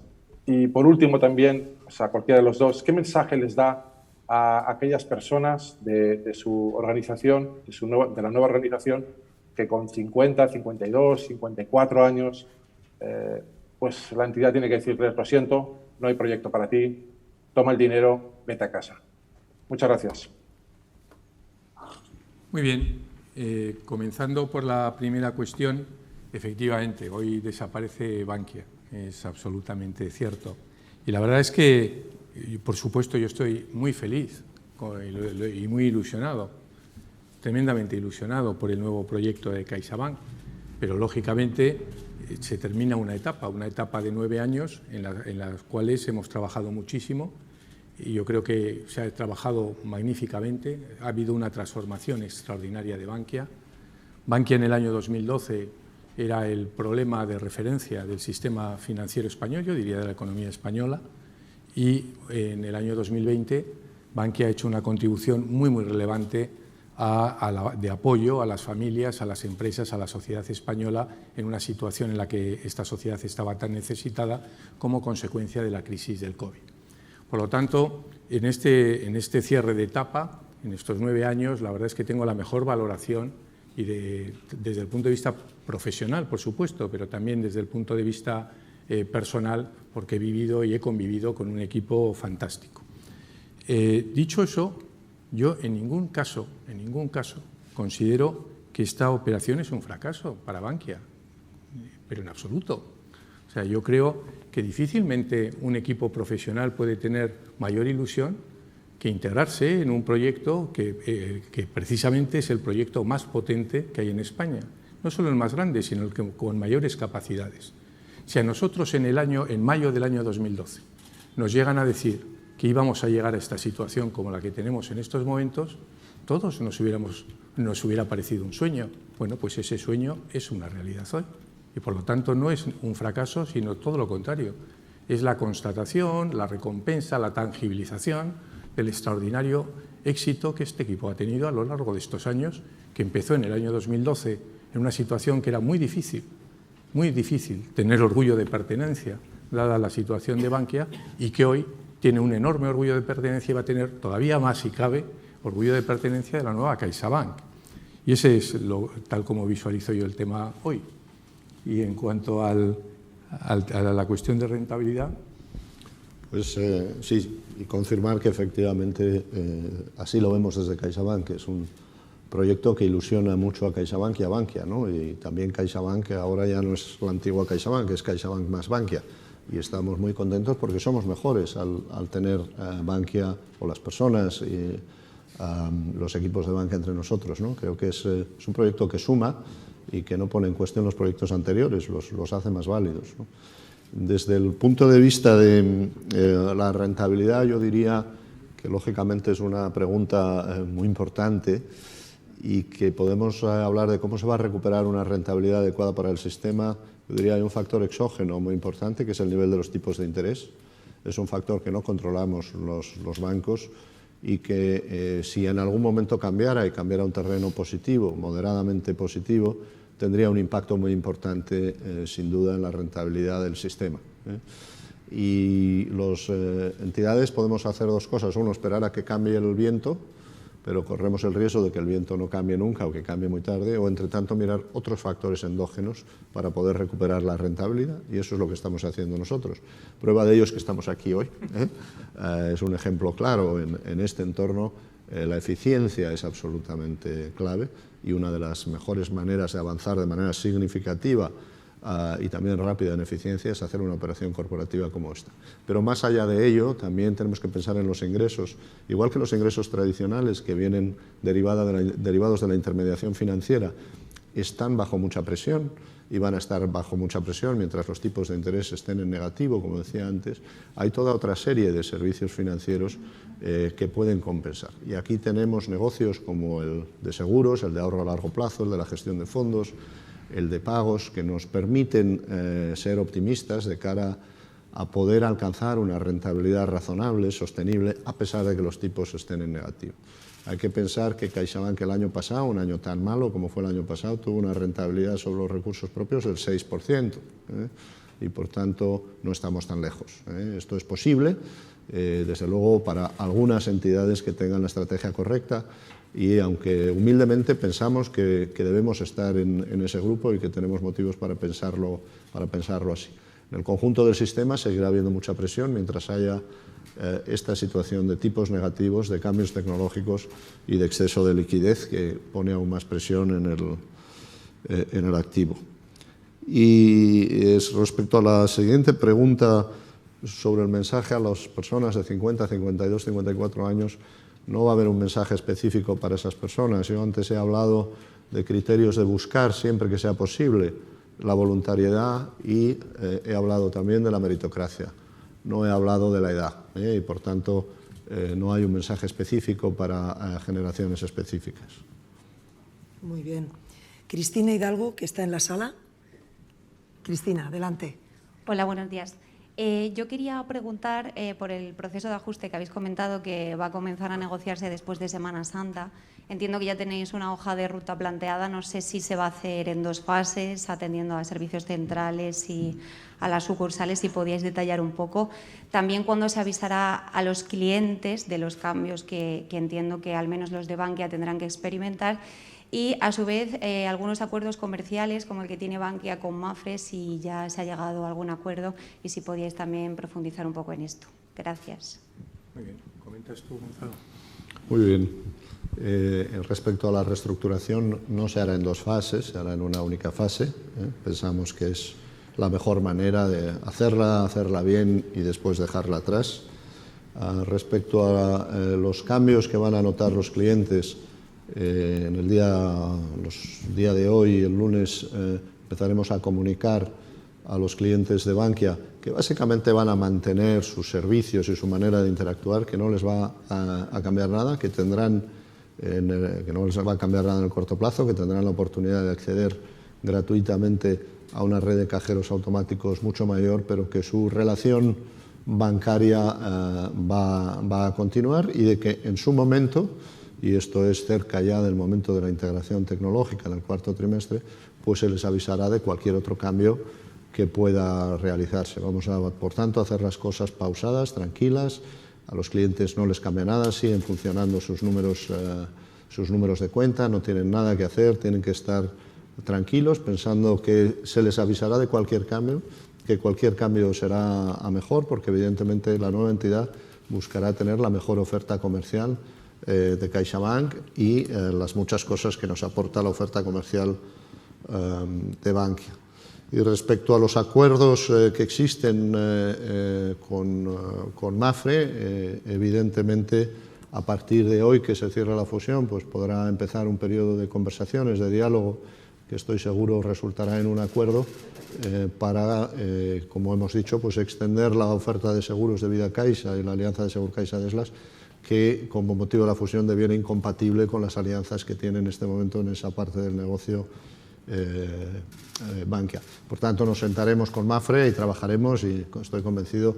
Y por último también, a cualquiera de los dos, ¿qué mensaje les da a aquellas personas de su organización, de la nueva organización, que con 50, 52, 54 años, pues la entidad tiene que decirles: lo siento, no hay proyecto para ti, toma el dinero, vete a casa? Muchas gracias. Muy bien. Comenzando por la primera cuestión, efectivamente, hoy desaparece Bankia, es absolutamente cierto. Y la verdad es que, por supuesto, yo estoy muy feliz y muy ilusionado, tremendamente ilusionado por el nuevo proyecto de CaixaBank, pero lógicamente se termina una etapa de 9 años en las cuales hemos trabajado muchísimo. Y yo creo que se ha trabajado magníficamente, ha habido una transformación extraordinaria de Bankia. Bankia en el año 2012 era el problema de referencia del sistema financiero español, yo diría de la economía española, y en el año 2020 Bankia ha hecho una contribución muy relevante de apoyo a las familias, a las empresas, a la sociedad española en una situación en la que esta sociedad estaba tan necesitada como consecuencia de la crisis del COVID. Por lo tanto, en este cierre de etapa, en estos 9 años, la verdad es que tengo la mejor valoración y desde el punto de vista profesional, por supuesto, pero también desde el punto de vista personal, porque he vivido y he convivido con un equipo fantástico. Dicho eso, yo en ningún caso considero que esta operación es un fracaso para Bankia, pero en absoluto. O sea, yo creo que difícilmente un equipo profesional puede tener mayor ilusión que integrarse en un proyecto que precisamente es el proyecto más potente que hay en España. No solo el más grande, sino el que con mayores capacidades. Si a nosotros en mayo del año 2012 nos llegan a decir que íbamos a llegar a esta situación como la que tenemos en estos momentos, todos nos hubiera parecido un sueño. Bueno, pues ese sueño es una realidad hoy. Y por lo tanto no es un fracaso, sino todo lo contrario. Es la constatación, la recompensa, la tangibilización del extraordinario éxito que este equipo ha tenido a lo largo de estos años, que empezó en el año 2012 en una situación que era muy difícil tener orgullo de pertenencia, dada la situación de Bankia, y que hoy tiene un enorme orgullo de pertenencia y va a tener todavía más, si cabe, orgullo de pertenencia de la nueva CaixaBank. Y ese es tal como visualizo yo el tema hoy. Y en cuanto a la cuestión de rentabilidad, pues sí, y confirmar que efectivamente así lo vemos desde CaixaBank, que es un proyecto que ilusiona mucho a CaixaBank y a Bankia, ¿no? Y también CaixaBank, que ahora ya no es la antigua CaixaBank, es CaixaBank más Bankia. Y estamos muy contentos porque somos mejores al tener Bankia, o las personas y los equipos de Bankia entre nosotros, ¿no? Creo que es un proyecto que suma y que no pone en cuestión los proyectos anteriores, los hace más válidos, ¿no? Desde el punto de vista de la rentabilidad, yo diría que lógicamente es una pregunta muy importante y que podemos hablar de cómo se va a recuperar una rentabilidad adecuada para el sistema. Yo diría que hay un factor exógeno muy importante, que es el nivel de los tipos de interés. Es un factor que no controlamos los bancos y que si en algún momento cambiara y cambiara un terreno positivo, moderadamente positivo, tendría un impacto muy importante, sin duda, en la rentabilidad del sistema. Y las entidades podemos hacer dos cosas. Uno, esperar a que cambie el viento, pero corremos el riesgo de que el viento no cambie nunca o que cambie muy tarde, o entre tanto mirar otros factores endógenos para poder recuperar la rentabilidad, y eso es lo que estamos haciendo nosotros. Prueba de ello es que estamos aquí hoy. Es un ejemplo claro. En este entorno la eficiencia es absolutamente clave, y una de las mejores maneras de avanzar de manera significativa y también rápida en eficiencia es hacer una operación corporativa como esta. Pero más allá de ello, también tenemos que pensar en los ingresos. Igual que los ingresos tradicionales que vienen derivados de la intermediación financiera están bajo mucha presión y van a estar bajo mucha presión mientras los tipos de interés estén en negativo, como decía antes, hay toda otra serie de servicios financieros que pueden compensar. Y aquí tenemos negocios como el de seguros, el de ahorro a largo plazo, el de la gestión de fondos, el de pagos, que nos permiten ser optimistas de cara a poder alcanzar una rentabilidad razonable, sostenible, a pesar de que los tipos estén en negativo. Hay que pensar que CaixaBank el año pasado, un año tan malo como fue el año pasado, tuvo una rentabilidad sobre los recursos propios del 6%, y por tanto no estamos tan lejos. Esto es posible, desde luego, para algunas entidades que tengan la estrategia correcta, y aunque humildemente pensamos que debemos estar en ese grupo y que tenemos motivos para pensarlo así. En el conjunto del sistema seguirá habiendo mucha presión mientras haya esta situación de tipos negativos, de cambios tecnológicos y de exceso de liquidez que pone aún más presión en el activo. Y respecto a la siguiente pregunta sobre el mensaje a las personas de 50, 52, 54 años, no va a haber un mensaje específico para esas personas. Yo antes he hablado de criterios de buscar siempre que sea posible la voluntariedad y he hablado también de la meritocracia. No he hablado de la edad y por tanto no hay un mensaje específico para generaciones específicas. Muy bien. Cristina Hidalgo, que está en la sala. Cristina, adelante. Hola, buenos días. Yo quería preguntar por el proceso de ajuste que habéis comentado que va a comenzar a negociarse después de Semana Santa. Entiendo que ya tenéis una hoja de ruta planteada. No sé si se va a hacer en dos fases, atendiendo a servicios centrales y a las sucursales, si podíais detallar un poco. También cuándo se avisará a los clientes de los cambios que entiendo que al menos los de Bankia tendrán que experimentar. Y, a su vez, algunos acuerdos comerciales, como el que tiene Bankia con Mapfre, si ya se ha llegado a algún acuerdo y si podíais también profundizar un poco en esto. Gracias. Muy bien. ¿Comentas tú, Gonzalo? Muy bien. Respecto a la reestructuración, no se hará en dos fases, se hará en una única fase. Pensamos que es la mejor manera de hacerla bien y después dejarla atrás. Respecto a los cambios que van a notar los clientes, en el día de hoy, el lunes, empezaremos a comunicar a los clientes de Bankia que básicamente van a mantener sus servicios y su manera de interactuar, que no les va a cambiar nada, que no les va a cambiar nada en el corto plazo, que tendrán la oportunidad de acceder gratuitamente a una red de cajeros automáticos mucho mayor, pero que su relación bancaria va a continuar y de que en su momento, y esto es cerca ya del momento de la integración tecnológica en el cuarto trimestre, pues se les avisará de cualquier otro cambio que pueda realizarse. Vamos a, por tanto, a hacer las cosas pausadas, tranquilas. A los clientes no les cambia nada, siguen funcionando sus números de cuenta, no tienen nada que hacer, tienen que estar tranquilos pensando que se les avisará de cualquier cambio, que cualquier cambio será a mejor, porque evidentemente la nueva entidad buscará tener la mejor oferta comercial de CaixaBank y las muchas cosas que nos aporta la oferta comercial de Bankia. Y respecto a los acuerdos que existen con Mapfre, evidentemente a partir de hoy que se cierra la fusión, pues podrá empezar un periodo de conversaciones, de diálogo que estoy seguro resultará en un acuerdo para, como hemos dicho, pues extender la oferta de seguros de Vida Caixa y la alianza de Segur Caixa Deslas, que como motivo de la fusión deviene incompatible con las alianzas que tiene en este momento en esa parte del negocio Bankia. Por tanto, nos sentaremos con Mapfre y trabajaremos, y estoy convencido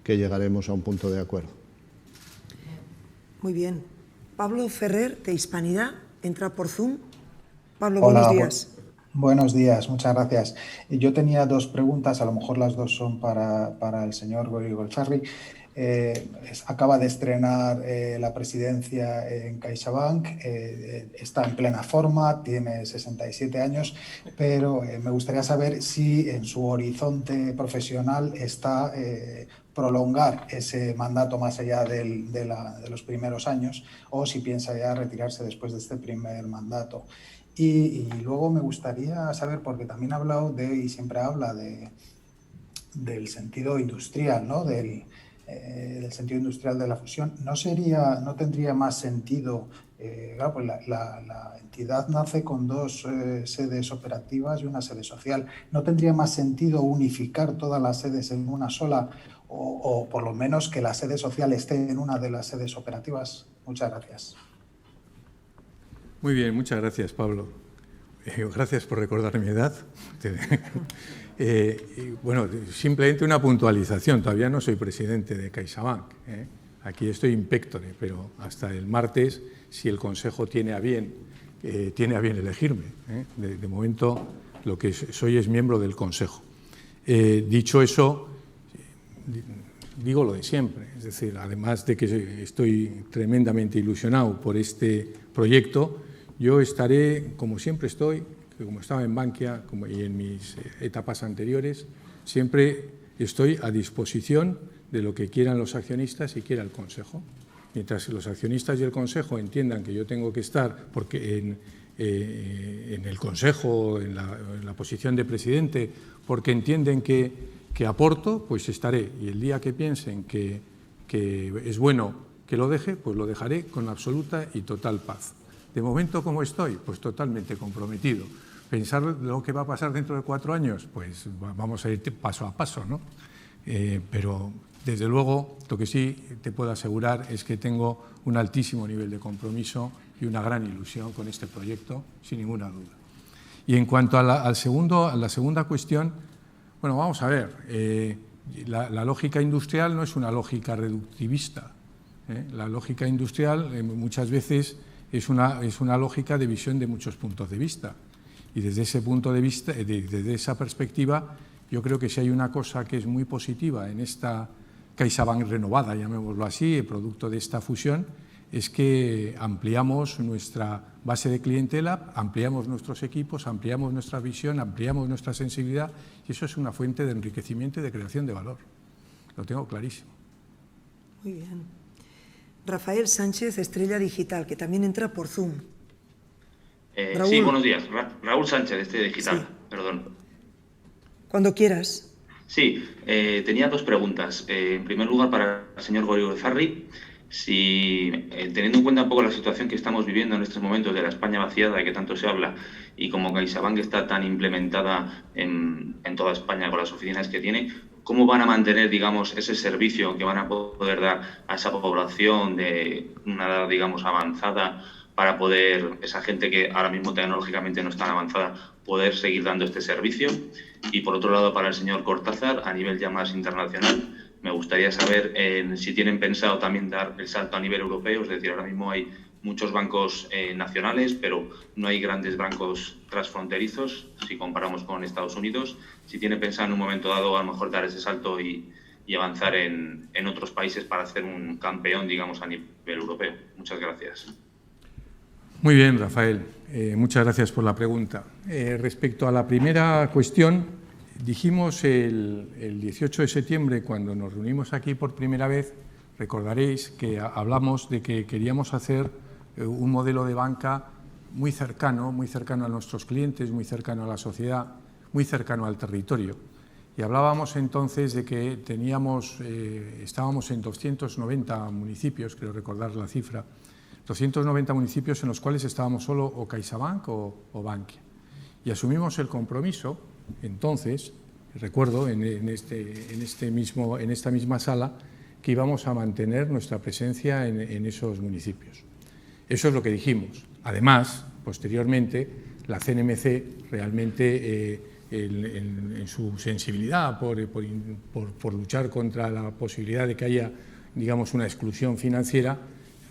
que llegaremos a un punto de acuerdo. Muy bien. Pablo Ferrer, de Hispanidad, entra por Zoom. Pablo, Hola, buenos días. Buenos días, muchas gracias. Yo tenía dos preguntas, a lo mejor las dos son para el señor Gori Golzarri. Acaba de estrenar la presidencia en CaixaBank, está en plena forma, tiene 67 años, pero me gustaría saber si en su horizonte profesional está prolongar ese mandato más allá de los primeros años, o si piensa ya retirarse después de este primer mandato. Y luego me gustaría saber, porque también ha hablado y siempre habla del sentido industrial, ¿no? Del sentido industrial de la fusión. ¿No tendría más sentido? Claro, pues la entidad nace con dos sedes operativas y una sede social. ¿No tendría más sentido unificar todas las sedes en una sola, o por lo menos que la sede social esté en una de las sedes operativas? Muchas gracias. Muy bien, muchas gracias, Pablo. Gracias por recordar mi edad. Bueno, simplemente una puntualización. Todavía no soy presidente de CaixaBank. Aquí estoy in pectore, pero hasta el martes, si el Consejo tiene a bien elegirme. De momento, lo que soy es miembro del Consejo. Dicho eso, digo lo de siempre. Es decir, además de que estoy tremendamente ilusionado por este proyecto, yo estaré, como siempre estoy, como estaba en Bankia y en mis etapas anteriores, siempre estoy a disposición de lo que quieran los accionistas y quiera el Consejo. Mientras los accionistas y el Consejo entiendan que yo tengo que estar en el Consejo, en la posición de presidente, porque entienden que aporto, pues estaré. Y el día que piensen que es bueno que lo deje, pues lo dejaré con absoluta y total paz. De momento, ¿cómo estoy? Pues totalmente comprometido. Pensar lo que va a pasar dentro de 4 años, pues vamos a ir paso a paso, ¿no? Pero, desde luego, lo que sí te puedo asegurar es que tengo un altísimo nivel de compromiso y una gran ilusión con este proyecto, sin ninguna duda. Y en cuanto a la segunda cuestión, bueno, vamos a ver, la lógica industrial no es una lógica reductivista. La lógica industrial muchas veces es una lógica de visión de muchos puntos de vista. Y desde ese punto de vista, desde esa perspectiva, yo creo que si hay una cosa que es muy positiva en esta CaixaBank renovada, llamémoslo así, el producto de esta fusión, es que ampliamos nuestra base de clientela, ampliamos nuestros equipos, ampliamos nuestra visión, ampliamos nuestra sensibilidad, y eso es una fuente de enriquecimiento y de creación de valor. Lo tengo clarísimo. Muy bien. Rafael Sánchez, Estrella Digital, que también entra por Zoom. Sí, buenos días. Raúl Sánchez, de Estrella Digital, sí. Perdón. Cuando quieras. Sí, tenía 2 preguntas. En primer lugar, para el señor Gori Golzarri, si teniendo en cuenta un poco la situación que estamos viviendo en estos momentos de la España vaciada, de que tanto se habla, y como CaixaBank está tan implementada en toda España con las oficinas que tiene, ¿cómo van a mantener, digamos, ese servicio que van a poder dar a esa población de una edad, digamos, avanzada, para poder, esa gente que ahora mismo tecnológicamente no es tan avanzada, poder seguir dando este servicio? Y por otro lado, para el señor Cortázar, a nivel ya más internacional, me gustaría saber si tienen pensado también dar el salto a nivel europeo. Es decir, ahora mismo hay muchos bancos nacionales, pero no hay grandes bancos transfronterizos si comparamos con Estados Unidos. Si tiene pensado en un momento dado a lo mejor dar ese salto y avanzar en otros países para hacer un campeón, digamos, a nivel europeo. Muchas gracias. Muy bien, Rafael. Muchas gracias por la pregunta. Respecto a la primera cuestión, dijimos el 18 de septiembre, cuando nos reunimos aquí por primera vez, recordaréis que hablamos de que queríamos hacer un modelo de banca muy cercano a nuestros clientes, muy cercano a la sociedad, muy cercano al territorio. Y hablábamos entonces de que estábamos en 290 municipios, creo recordar la cifra, 290 municipios en los cuales estábamos solo o CaixaBank o Bankia. Y asumimos el compromiso, entonces, recuerdo, en esta misma sala, que íbamos a mantener nuestra presencia en esos municipios. Eso es lo que dijimos. Además, posteriormente, la CNMC realmente, en su sensibilidad por luchar contra la posibilidad de que haya, digamos, una exclusión financiera,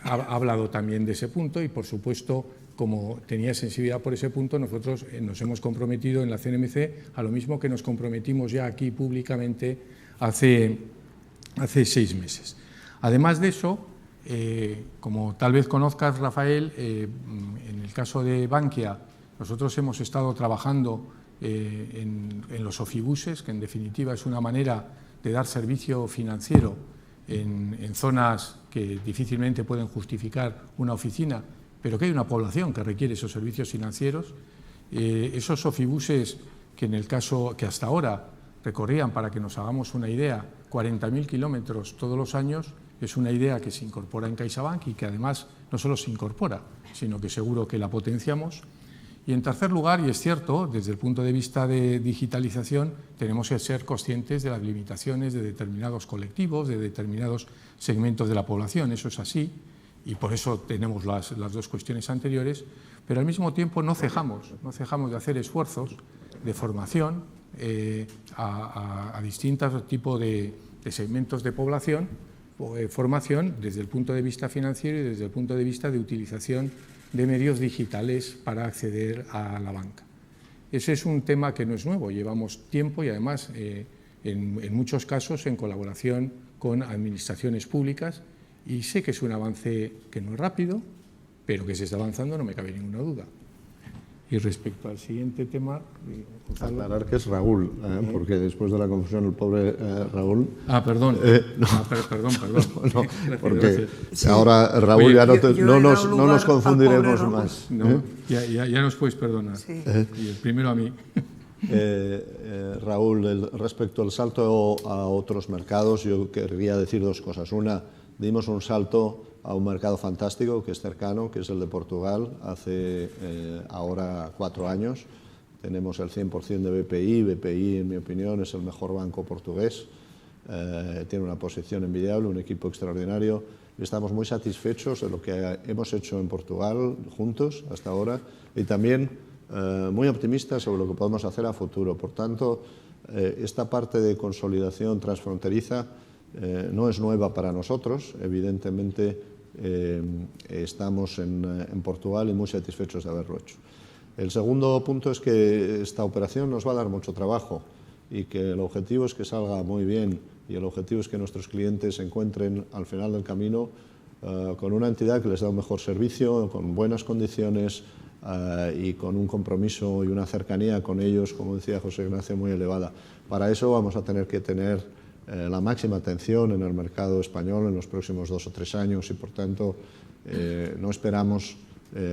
ha hablado también de ese punto y, por supuesto, como tenía sensibilidad por ese punto, nosotros nos hemos comprometido en la CNMC a lo mismo que nos comprometimos ya aquí públicamente hace 6 meses. Además de eso, como tal vez conozcas, Rafael, en el caso de Bankia, nosotros hemos estado trabajando en los ofibuses, que en definitiva es una manera de dar servicio financiero en zonas que difícilmente pueden justificar una oficina, pero que hay una población que requiere esos servicios financieros. Esos ofibuses que en el caso que hasta ahora recorrían, para que nos hagamos una idea, 40.000 kilómetros todos los años, es una idea que se incorpora en CaixaBank y que además no solo se incorpora, sino que seguro que la potenciamos. Y en tercer lugar, y es cierto, desde el punto de vista de digitalización, tenemos que ser conscientes de las limitaciones de determinados colectivos, de determinados segmentos de la población. Eso es así y por eso tenemos las dos cuestiones anteriores, pero al mismo tiempo no cejamos de hacer esfuerzos de formación a distintos tipos de segmentos de población, formación desde el punto de vista financiero y desde el punto de vista de utilización de medios digitales para acceder a la banca. Ese es un tema que no es nuevo, llevamos tiempo y además en muchos casos en colaboración con administraciones públicas y sé que es un avance que no es rápido, pero que se está avanzando, no me cabe ninguna duda. Y respecto al siguiente tema... Aclarar que es Raúl, porque después de la confusión el pobre Raúl... Perdón. Perdón. No, porque ahora Raúl ya no nos confundiremos más. No, ya nos puedes perdonar. Sí. Y el primero a mí. Raúl, respecto al salto a otros mercados, yo querría decir dos cosas. Una, dimos un salto a un mercado fantástico que es cercano, que es el de Portugal, hace ahora 4 años. Tenemos el 100% de BPI. BPI, en mi opinión, es el mejor banco portugués. Tiene una posición envidiable, un equipo extraordinario. Estamos muy satisfechos de lo que hemos hecho en Portugal juntos hasta ahora y también muy optimistas sobre lo que podemos hacer a futuro. Por tanto, esta parte de consolidación transfronteriza no es nueva para nosotros. Evidentemente, estamos en Portugal y muy satisfechos de haberlo hecho. El segundo punto es que esta operación nos va a dar mucho trabajo y que el objetivo es que salga muy bien y el objetivo es que nuestros clientes se encuentren al final del camino con una entidad que les da un mejor servicio, con buenas condiciones y con un compromiso y una cercanía con ellos, como decía José Ignacio, muy elevada. Para eso vamos a tener que tener la máxima atención en el mercado español en los próximos 2 o 3 años y, por tanto, no esperamos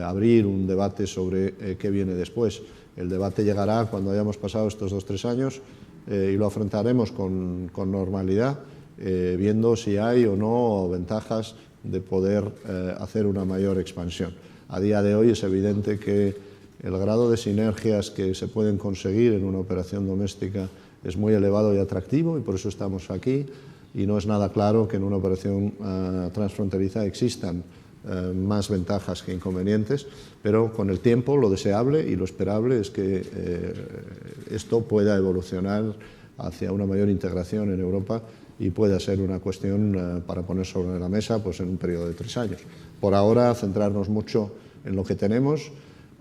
abrir un debate sobre qué viene después. El debate llegará cuando hayamos pasado estos 2 o 3 años y lo afrontaremos con normalidad, viendo si hay o no ventajas de poder hacer una mayor expansión. A día de hoy es evidente que el grado de sinergias que se pueden conseguir en una operación doméstica es muy elevado y atractivo y por eso estamos aquí y no es nada claro que en una operación transfronteriza existan más ventajas que inconvenientes, pero con el tiempo lo deseable y lo esperable es que esto pueda evolucionar hacia una mayor integración en Europa y pueda ser una cuestión para poner sobre la mesa pues, en un periodo de 3 años. Por ahora, centrarnos mucho en lo que tenemos,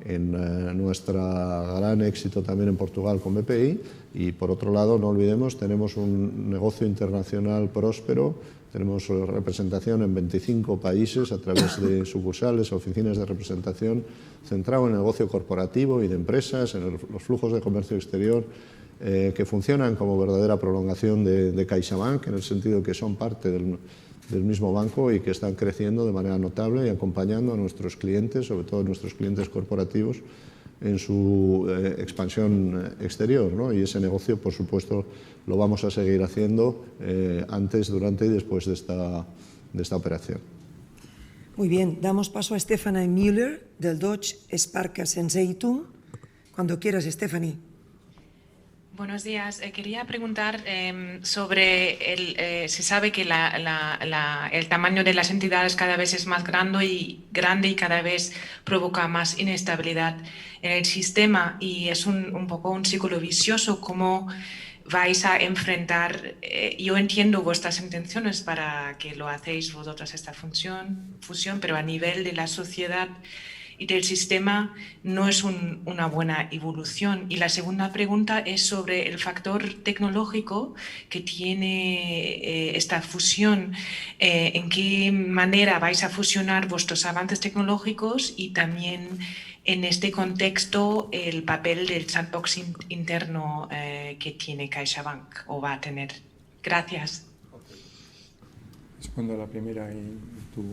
en nuestro gran éxito también en Portugal con BPI y, por otro lado, no olvidemos, tenemos un negocio internacional próspero, tenemos representación en 25 países a través de sucursales, oficinas de representación, centrado en el negocio corporativo y de empresas, en los flujos de comercio exterior, que funcionan como verdadera prolongación de CaixaBank, en el sentido que son parte del mismo banco y que están creciendo de manera notable y acompañando a nuestros clientes, sobre todo a nuestros clientes corporativos, en su expansión exterior, ¿no? Y ese negocio, por supuesto, lo vamos a seguir haciendo antes, durante y después de esta operación. Muy bien, damos paso a Stefanie Müller, del Deutsche Sparkassen Zeitung, Cuando quieras, Stephanie. Buenos días. Quería preguntar sobre se sabe que el tamaño de las entidades cada vez es más grande y cada vez provoca más inestabilidad en el sistema y es un poco un círculo vicioso. ¿Cómo vais a enfrentar? Yo entiendo vuestras intenciones para que lo hacéis vosotras esta fusión, pero a nivel de la sociedad y del sistema no es una buena evolución. Y la segunda pregunta es sobre el factor tecnológico que tiene esta fusión. ¿En qué manera vais a fusionar vuestros avances tecnológicos y también en este contexto el papel del sandbox interno que tiene CaixaBank o va a tener? Gracias. Respondo a la primera y tú.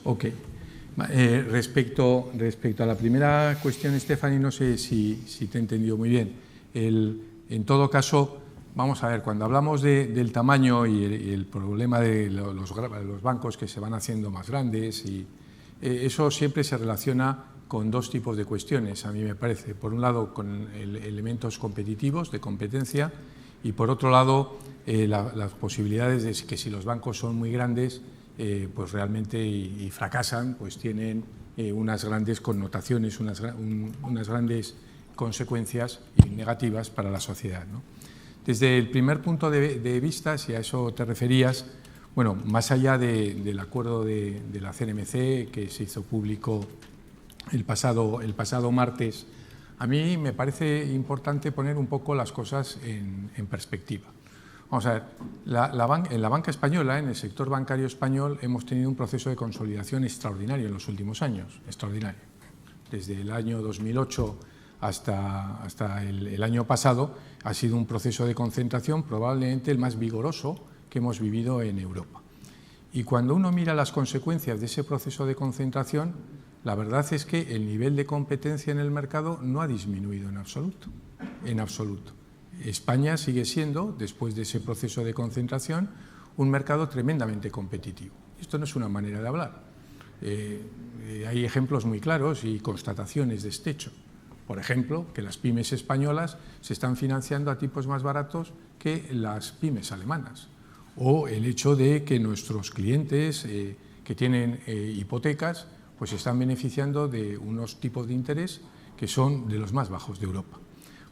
Ok. Respecto a la primera cuestión, Stephanie, no sé si te he entendido muy bien. En todo caso, vamos a ver, cuando hablamos del tamaño y el problema de los bancos que se van haciendo más grandes, y eso siempre se relaciona con dos tipos de cuestiones, a mí me parece. Por un lado, con elementos competitivos, de competencia, y por otro lado, las posibilidades de que si los bancos son muy grandes, pues realmente y fracasan, pues tienen unas grandes connotaciones, unas grandes consecuencias negativas para la sociedad, ¿no? Desde el primer punto de vista, si a eso te referías, bueno, más allá del acuerdo de la CNMC que se hizo público el pasado martes, a mí me parece importante poner un poco las cosas en perspectiva. Vamos a ver, en la banca española, en el sector bancario español, hemos tenido un proceso de consolidación extraordinario en los últimos años, extraordinario. Desde el año 2008 hasta el año pasado ha sido un proceso de concentración probablemente el más vigoroso que hemos vivido en Europa. Y cuando uno mira las consecuencias de ese proceso de concentración, la verdad es que el nivel de competencia en el mercado no ha disminuido en absoluto, en absoluto. España sigue siendo, después de ese proceso de concentración, un mercado tremendamente competitivo. Esto no es una manera de hablar. Hay ejemplos muy claros y constataciones de este hecho. Por ejemplo, que las pymes españolas se están financiando a tipos más baratos que las pymes alemanas. O el hecho de que nuestros clientes que tienen hipotecas pues se están beneficiando de unos tipos de interés que son de los más bajos de Europa.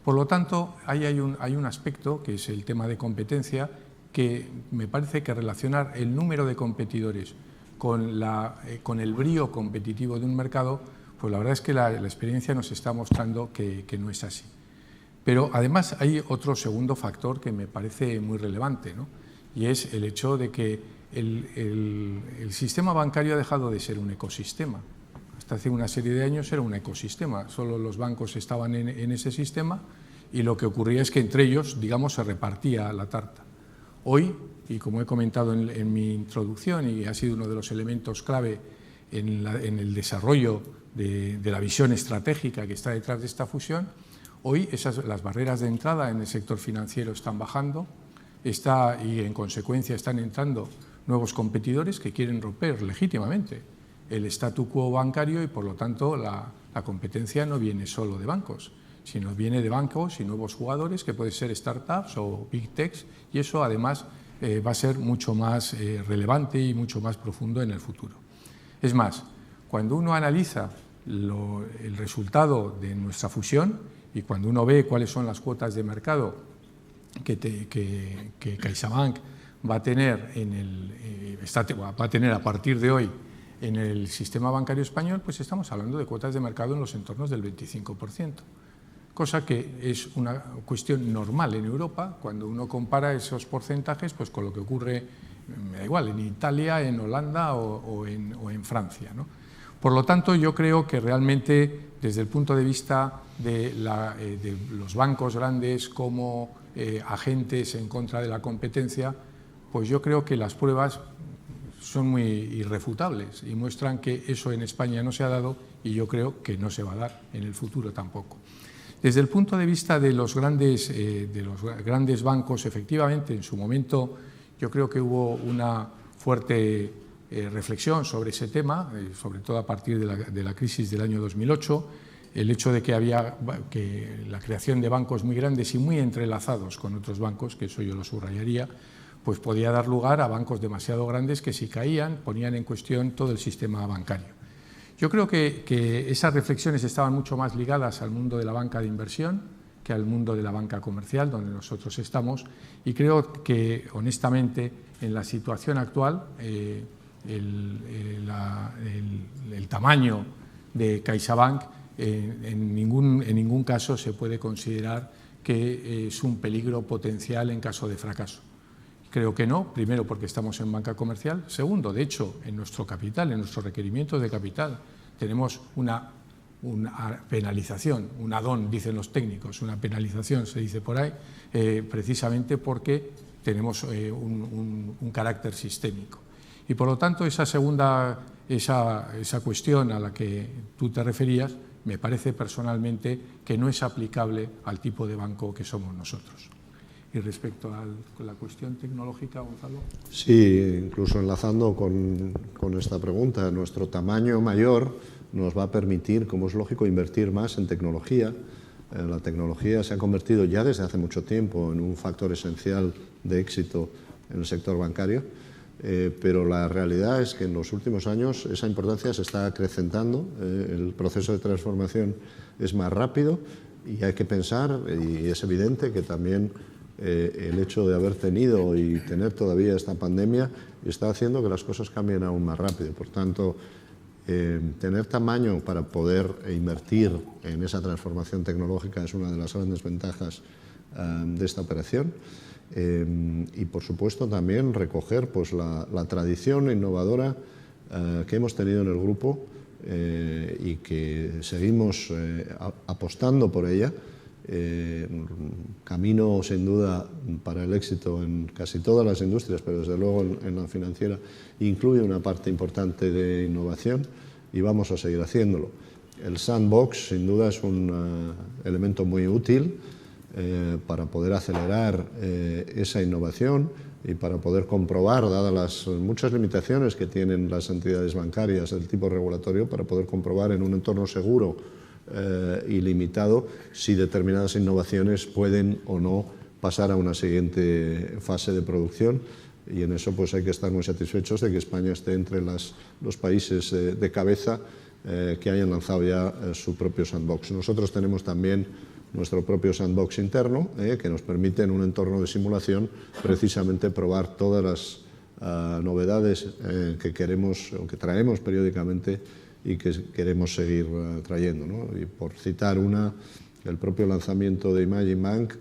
Por lo tanto, hay un aspecto, que es el tema de competencia, que me parece que relacionar el número de competidores con el brío competitivo de un mercado, pues la verdad es que la experiencia nos está mostrando que no es así. Pero además hay otro segundo factor que me parece muy relevante, ¿no? Y es el hecho de que el sistema bancario ha dejado de ser un ecosistema. Hasta hace una serie de años era un ecosistema, solo los bancos estaban en ese sistema y lo que ocurría es que entre ellos, digamos, se repartía la tarta. Hoy, y como he comentado en mi introducción y ha sido uno de los elementos clave en el desarrollo de la visión estratégica que está detrás de esta fusión, hoy las barreras de entrada en el sector financiero están bajando y en consecuencia están entrando nuevos competidores que quieren romper legítimamente el statu quo bancario y por lo tanto la competencia no viene solo de bancos, sino viene de bancos y nuevos jugadores que pueden ser startups o big techs y eso además va a ser mucho más relevante y mucho más profundo en el futuro. Es más, cuando uno analiza el resultado de nuestra fusión y cuando uno ve cuáles son las cuotas de mercado que CaixaBank va a tener a partir de hoy en el sistema bancario español, pues estamos hablando de cuotas de mercado en los entornos del 25%, cosa que es una cuestión normal en Europa cuando uno compara esos porcentajes pues, con lo que ocurre, me da igual, en Italia, en Holanda o en Francia, ¿no? Por lo tanto, yo creo que realmente desde el punto de vista de los bancos grandes como agentes en contra de la competencia, pues yo creo que las pruebas son muy irrefutables y muestran que eso en España no se ha dado y yo creo que no se va a dar en el futuro tampoco. Desde el punto de vista de los grandes bancos, efectivamente, en su momento yo creo que hubo una fuerte reflexión sobre ese tema, sobre todo a partir de la crisis del año 2008. el hecho de que había la creación de bancos muy grandes y muy entrelazados con otros bancos, que eso yo lo subrayaría, pues podía dar lugar a bancos demasiado grandes que si caían ponían en cuestión todo el sistema bancario. Yo creo que esas reflexiones estaban mucho más ligadas al mundo de la banca de inversión que al mundo de la banca comercial, donde nosotros estamos, y creo que, honestamente, en la situación actual, el tamaño de CaixaBank en ningún caso se puede considerar que es un peligro potencial en caso de fracaso. Creo que no, primero porque estamos en banca comercial, segundo, de hecho, en nuestro capital, en nuestros requerimientos de capital, tenemos una penalización, un add-on, dicen los técnicos, una penalización, se dice por ahí, precisamente porque tenemos un carácter sistémico. Y por lo tanto, esa cuestión a la que tú te referías, me parece personalmente que no es aplicable al tipo de banco que somos nosotros. Y respecto a la cuestión tecnológica, Gonzalo. Sí, incluso enlazando con esta pregunta, nuestro tamaño mayor nos va a permitir, como es lógico, invertir más en tecnología. La tecnología se ha convertido ya desde hace mucho tiempo en un factor esencial de éxito en el sector bancario, pero la realidad es que en los últimos años esa importancia se está acrecentando, el proceso de transformación es más rápido y hay que pensar, y es evidente que también el hecho de haber tenido y tener todavía esta pandemia está haciendo que las cosas cambien aún más rápido. Por tanto, tener tamaño para poder invertir en esa transformación tecnológica es una de las grandes ventajas de esta operación. Y, por supuesto, también recoger pues, la tradición innovadora que hemos tenido en el grupo y que seguimos apostando por ella. Camino, sin duda, para el éxito en casi todas las industrias, pero desde luego en la financiera incluye una parte importante de innovación y vamos a seguir haciéndolo. El sandbox, sin duda, es un elemento muy útil para poder acelerar esa innovación y para poder comprobar, dadas las muchas limitaciones que tienen las entidades bancarias del tipo regulatorio, para poder comprobar en un entorno seguro y limitado si determinadas innovaciones pueden o no pasar a una siguiente fase de producción, y en eso pues hay que estar muy satisfechos de que España esté entre los países de cabeza que hayan lanzado ya su propio sandbox. Nosotros tenemos también nuestro propio sandbox interno que nos permite en un entorno de simulación precisamente probar todas las novedades que queremos o que traemos periódicamente y que queremos seguir trayendo, ¿no? Y por citar una, el propio lanzamiento de Imagine Bank,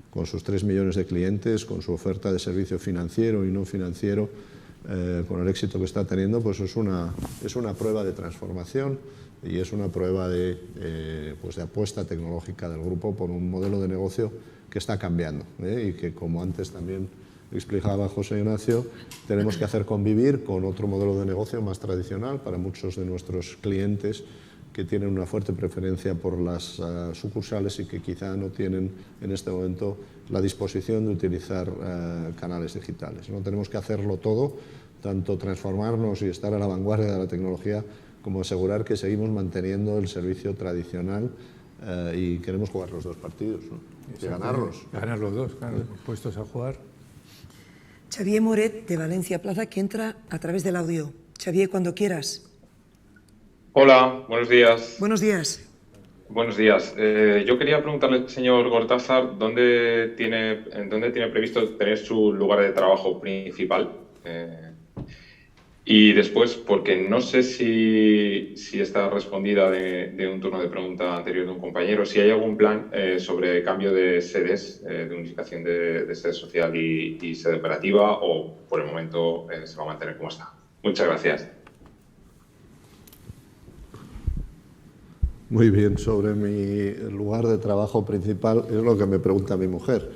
con sus 3 millones de clientes, con su oferta de servicio financiero y no financiero, con el éxito que está teniendo, pues es una prueba de transformación y es una prueba de apuesta tecnológica del grupo por un modelo de negocio que está cambiando y que, como antes también explicaba José Ignacio, tenemos que hacer convivir con otro modelo de negocio más tradicional para muchos de nuestros clientes que tienen una fuerte preferencia por las sucursales y que quizá no tienen en este momento la disposición de utilizar canales digitales. No tenemos que hacerlo todo, tanto transformarnos y estar a la vanguardia de la tecnología, como asegurar que seguimos manteniendo el servicio tradicional y queremos jugar los dos partidos, ¿no? Y ganarlos. Ganar los dos, claro, puestos a jugar. Xavier Moret, de Valencia Plaza, que entra a través del audio. Xavier, cuando quieras. Hola, buenos días. Buenos días. Buenos días. Yo quería preguntarle al señor Gortázar dónde tiene previsto tener su lugar de trabajo principal. Y después, porque no sé si está respondida de un turno de pregunta anterior de un compañero, si hay algún plan sobre cambio de sedes, de unificación de sede social y sede operativa, o por el momento se va a mantener como está. Muchas gracias. Muy bien, sobre mi lugar de trabajo principal es lo que me pregunta mi mujer,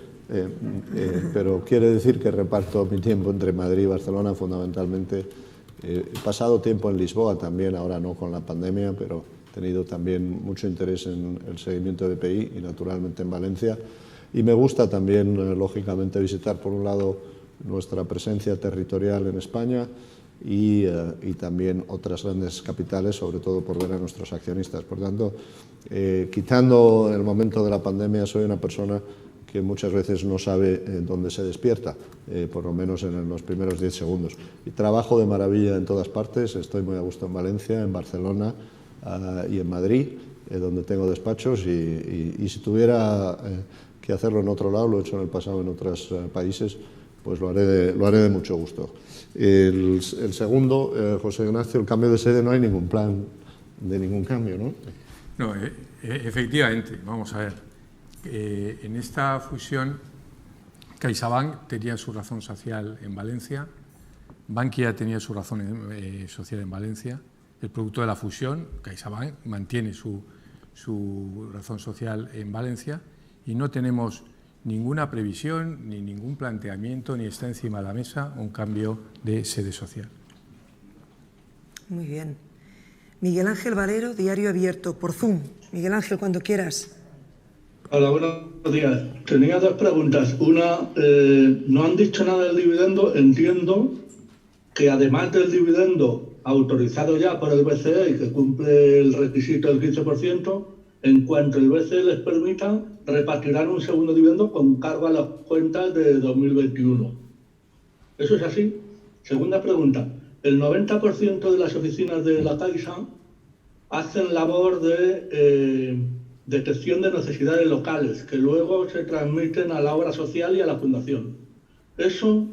pero quiere decir que reparto mi tiempo entre Madrid y Barcelona fundamentalmente. He pasado tiempo en Lisboa también, ahora no con la pandemia, pero he tenido también mucho interés en el seguimiento de BPI y naturalmente en Valencia. Y me gusta también, lógicamente, visitar por un lado nuestra presencia territorial en España y también otras grandes capitales, sobre todo por ver a nuestros accionistas. Por tanto, quitando el momento de la pandemia, soy una persona que muchas veces no sabe dónde se despierta, por lo menos en los primeros 10 segundos. Y trabajo de maravilla en todas partes, estoy muy a gusto en Valencia, en Barcelona y en Madrid, donde tengo despachos, y si tuviera que hacerlo en otro lado, lo he hecho en el pasado en otros países, pues lo haré de mucho gusto. El segundo, José Ignacio, el cambio de sede, no hay ningún plan de ningún cambio, ¿no? No, efectivamente, vamos a ver. En esta fusión, CaixaBank tenía su razón social en Valencia, Bankia tenía su razón social en Valencia. El producto de la fusión, CaixaBank, mantiene su razón social en Valencia y no tenemos ninguna previsión ni ningún planteamiento, ni está encima de la mesa un cambio de sede social. Muy bien. Miguel Ángel Valero, Diario Abierto, por Zoom. Miguel Ángel, cuando quieras. Hola, buenos días. Tenía dos preguntas. Una, no han dicho nada del dividendo. Entiendo que además del dividendo autorizado ya por el BCE y que cumple el requisito del 15%, en cuanto el BCE les permita, repartirán un segundo dividendo con cargo a las cuentas de 2021. ¿Eso es así? Segunda pregunta. El 90% de las oficinas de la Caixa hacen labor de detección de necesidades locales, que luego se transmiten a la obra social y a la fundación. ¿Eso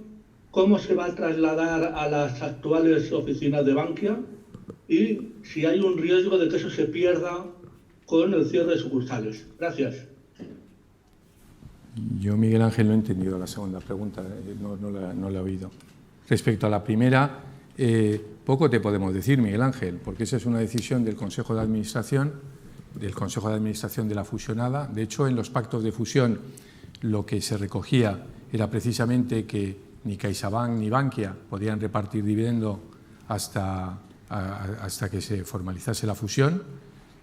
cómo se va a trasladar a las actuales oficinas de Bankia? Y si hay un riesgo de que eso se pierda con el cierre de sucursales. Gracias. Yo, Miguel Ángel, no he entendido la segunda pregunta, no la he oído. Respecto a la primera, poco te podemos decir, Miguel Ángel, porque esa es una decisión del Consejo de Administración de la fusionada. De hecho, en los pactos de fusión lo que se recogía era precisamente que ni CaixaBank ni Bankia podían repartir dividendo hasta que se formalizase la fusión.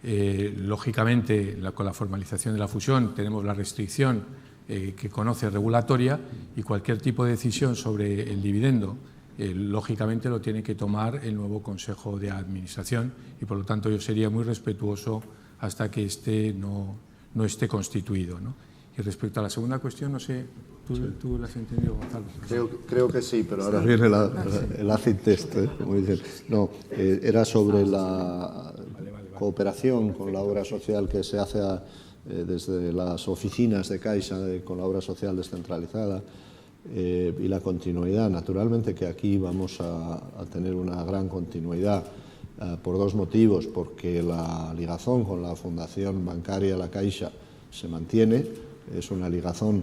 Lógicamente, con la formalización de la fusión tenemos la restricción que conoce regulatoria y cualquier tipo de decisión sobre el dividendo, lógicamente lo tiene que tomar el nuevo Consejo de Administración y, por lo tanto, yo sería muy respetuoso hasta que no esté constituido, ¿no? Y respecto a la segunda cuestión, no sé, ¿tú la has entendido, Gonzalo? Creo que sí, pero ahora viene el acid test, como dicen. No, era sobre la cooperación con la obra social que se hace desde las oficinas de Caixa con la obra social descentralizada y la continuidad. Naturalmente que aquí vamos a tener una gran continuidad por dos motivos, porque la ligazón con la Fundación Bancaria La Caixa se mantiene, es una ligazón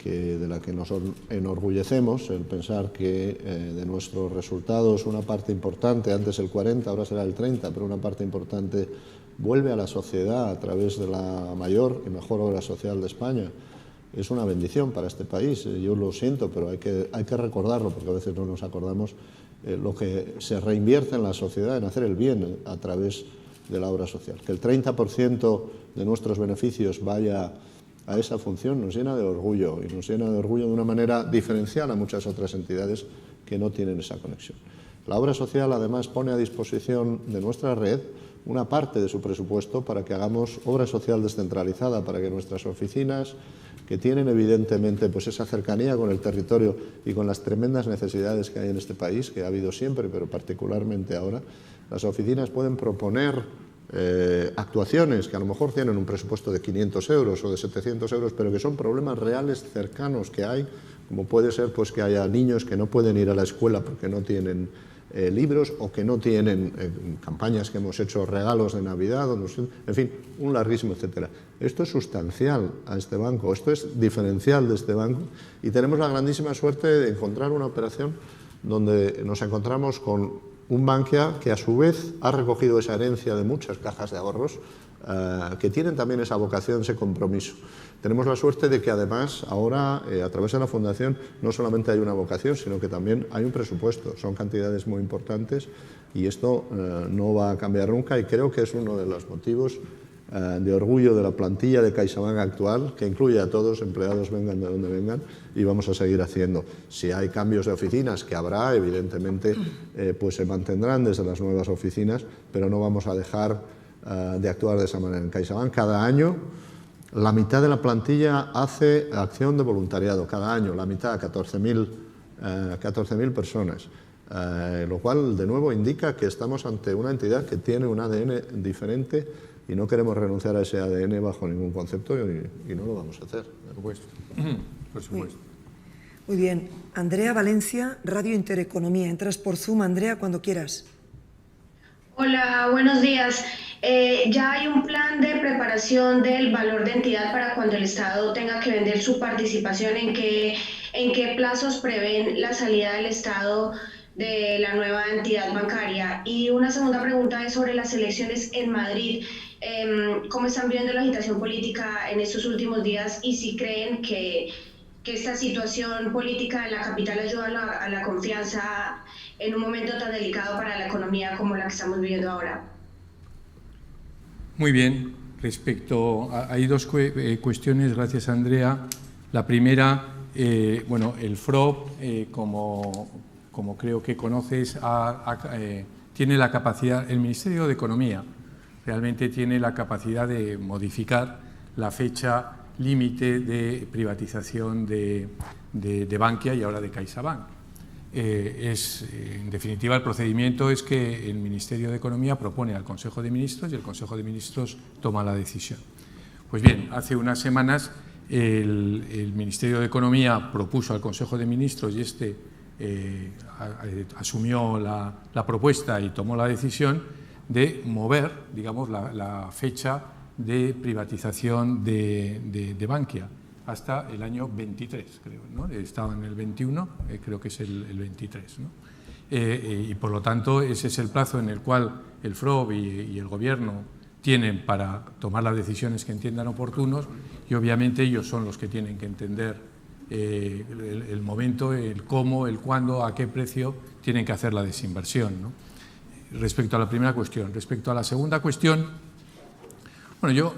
de la que nos enorgullecemos, el pensar que de nuestros resultados una parte importante, antes el 40, ahora será el 30, pero una parte importante vuelve a la sociedad a través de la mayor y mejor obra social de España. Es una bendición para este país, yo lo siento, pero hay que recordarlo, porque a veces no nos acordamos lo que se reinvierte en la sociedad, en hacer el bien a través de la obra social. Que el 30% de nuestros beneficios vaya a esa función nos llena de orgullo, y nos llena de orgullo de una manera diferencial a muchas otras entidades que no tienen esa conexión. La obra social, además, pone a disposición de nuestra red una parte de su presupuesto para que hagamos obra social descentralizada, para que nuestras oficinas, que tienen evidentemente pues esa cercanía con el territorio y con las tremendas necesidades que hay en este país, que ha habido siempre, pero particularmente ahora, las oficinas pueden proponer actuaciones que a lo mejor tienen un presupuesto de 500 euros o de 700 euros, pero que son problemas reales cercanos que hay, como puede ser pues que haya niños que no pueden ir a la escuela porque no tienen libros, o que no tienen campañas que hemos hecho, regalos de Navidad, en fin, un larguísimo etcétera. Esto es sustancial a este banco, esto es diferencial de este banco, y tenemos la grandísima suerte de encontrar una operación donde nos encontramos con un Bankia que a su vez ha recogido esa herencia de muchas cajas de ahorros que tienen también esa vocación, ese compromiso. Tenemos la suerte de que además ahora a través de la Fundación no solamente hay una vocación, sino que también hay un presupuesto, son cantidades muy importantes y esto no va a cambiar nunca, y creo que es uno de los motivos de orgullo de la plantilla de CaixaBank actual, que incluye a todos, empleados vengan de donde vengan, y vamos a seguir haciendo. Si hay cambios de oficinas, que habrá, evidentemente, pues se mantendrán desde las nuevas oficinas, pero no vamos a dejar de actuar de esa manera. En CaixaBank cada año la mitad de la plantilla hace acción de voluntariado, cada año, la mitad, 14.000 personas. Lo cual, de nuevo, indica que estamos ante una entidad que tiene un ADN diferente y no queremos renunciar a ese ADN bajo ningún concepto y no lo vamos a hacer. Por supuesto. Por supuesto. Muy bien. Andrea Valencia, Radio Intereconomía. Entras por Zoom, Andrea, cuando quieras. Hola, buenos días. Ya hay un plan de preparación del valor de entidad para cuando el Estado tenga que vender su participación. ¿En qué plazos prevén la salida del Estado de la nueva entidad bancaria? Y una segunda pregunta es sobre las elecciones en Madrid. ¿Cómo están viendo la agitación política en estos últimos días y si creen que esta situación política en la capital ayuda a la confianza en un momento tan delicado para la economía como la que estamos viviendo ahora? Muy bien. Hay dos cuestiones, gracias Andrea. La primera, el FROB, como creo que conoces, tiene la capacidad, el Ministerio de Economía realmente tiene la capacidad de modificar la fecha límite de privatización de Bankia y ahora de CaixaBank. En definitiva, el procedimiento es que el Ministerio de Economía propone al Consejo de Ministros y el Consejo de Ministros toma la decisión. Pues bien, hace unas semanas el Ministerio de Economía propuso al Consejo de Ministros y asumió la propuesta y tomó la decisión de mover, digamos, la fecha de privatización de Bankia hasta el año 23, creo, ¿no? Estaba en el 21, creo que es el 23, ¿no? Y por lo tanto ese es el plazo en el cual el FROB y el Gobierno tienen para tomar las decisiones que entiendan oportunos y obviamente ellos son los que tienen que entender el momento, el cómo, el cuándo, a qué precio tienen que hacer la desinversión, ¿no? Respecto a la primera cuestión. Respecto a la segunda cuestión, bueno,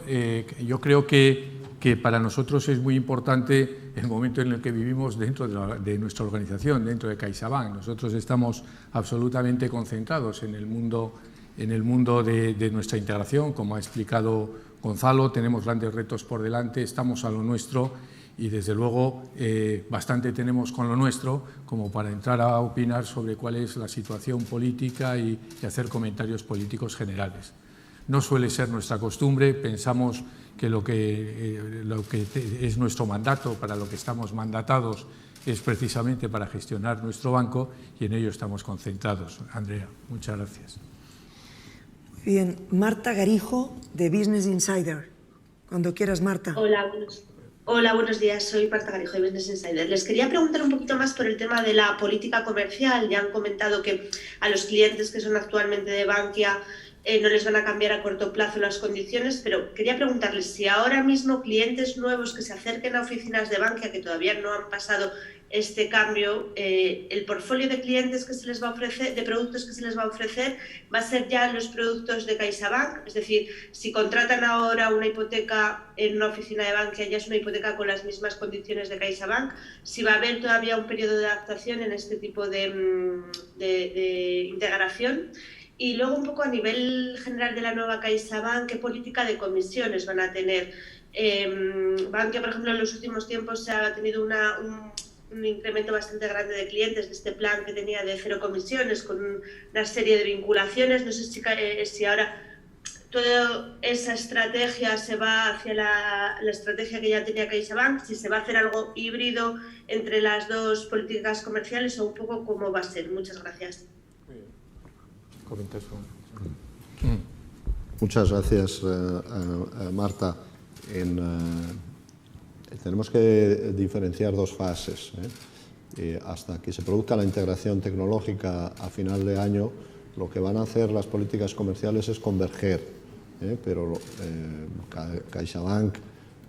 yo creo que para nosotros es muy importante el momento en el que vivimos dentro de nuestra organización, dentro de CaixaBank. Nosotros estamos absolutamente concentrados en el mundo de nuestra integración, como ha explicado Gonzalo, tenemos grandes retos por delante, estamos a lo nuestro y desde luego bastante tenemos con lo nuestro como para entrar a opinar sobre cuál es la situación política y hacer comentarios políticos generales. No suele ser nuestra costumbre, pensamos que lo que es nuestro mandato, para lo que estamos mandatados, es precisamente para gestionar nuestro banco y en ello estamos concentrados. Andrea, muchas gracias. Bien, Marta Garijo, de Business Insider. Cuando quieras, Marta. Hola, buenos días. Soy Marta Garijo, de Business Insider. Les quería preguntar un poquito más por el tema de la política comercial. Ya han comentado que a los clientes que son actualmente de Bankia no les van a cambiar a corto plazo las condiciones, pero quería preguntarles si ahora mismo clientes nuevos que se acerquen a oficinas de Bankia que todavía no han pasado este cambio, el portfolio de clientes que se les va a ofrecer, de productos que se les va a ofrecer, va a ser ya los productos de CaixaBank, es decir, si contratan ahora una hipoteca en una oficina de Bankia, ya es una hipoteca con las mismas condiciones de CaixaBank, si va a haber todavía un periodo de adaptación en este tipo de integración. Y luego un poco a nivel general de la nueva CaixaBank, ¿qué política de comisiones van a tener? Bankia, por ejemplo, en los últimos tiempos se ha tenido un incremento bastante grande de clientes de este plan que tenía de 0 comisiones con una serie de vinculaciones. No sé si ahora toda esa estrategia se va hacia la estrategia que ya tenía CaixaBank, si se va a hacer algo híbrido entre las dos políticas comerciales o un poco cómo va a ser. Muchas gracias. Muchas gracias, Marta. Tenemos que diferenciar dos fases. Hasta que se produzca la integración tecnológica a final de año, lo que van a hacer las políticas comerciales es converger, pero CaixaBank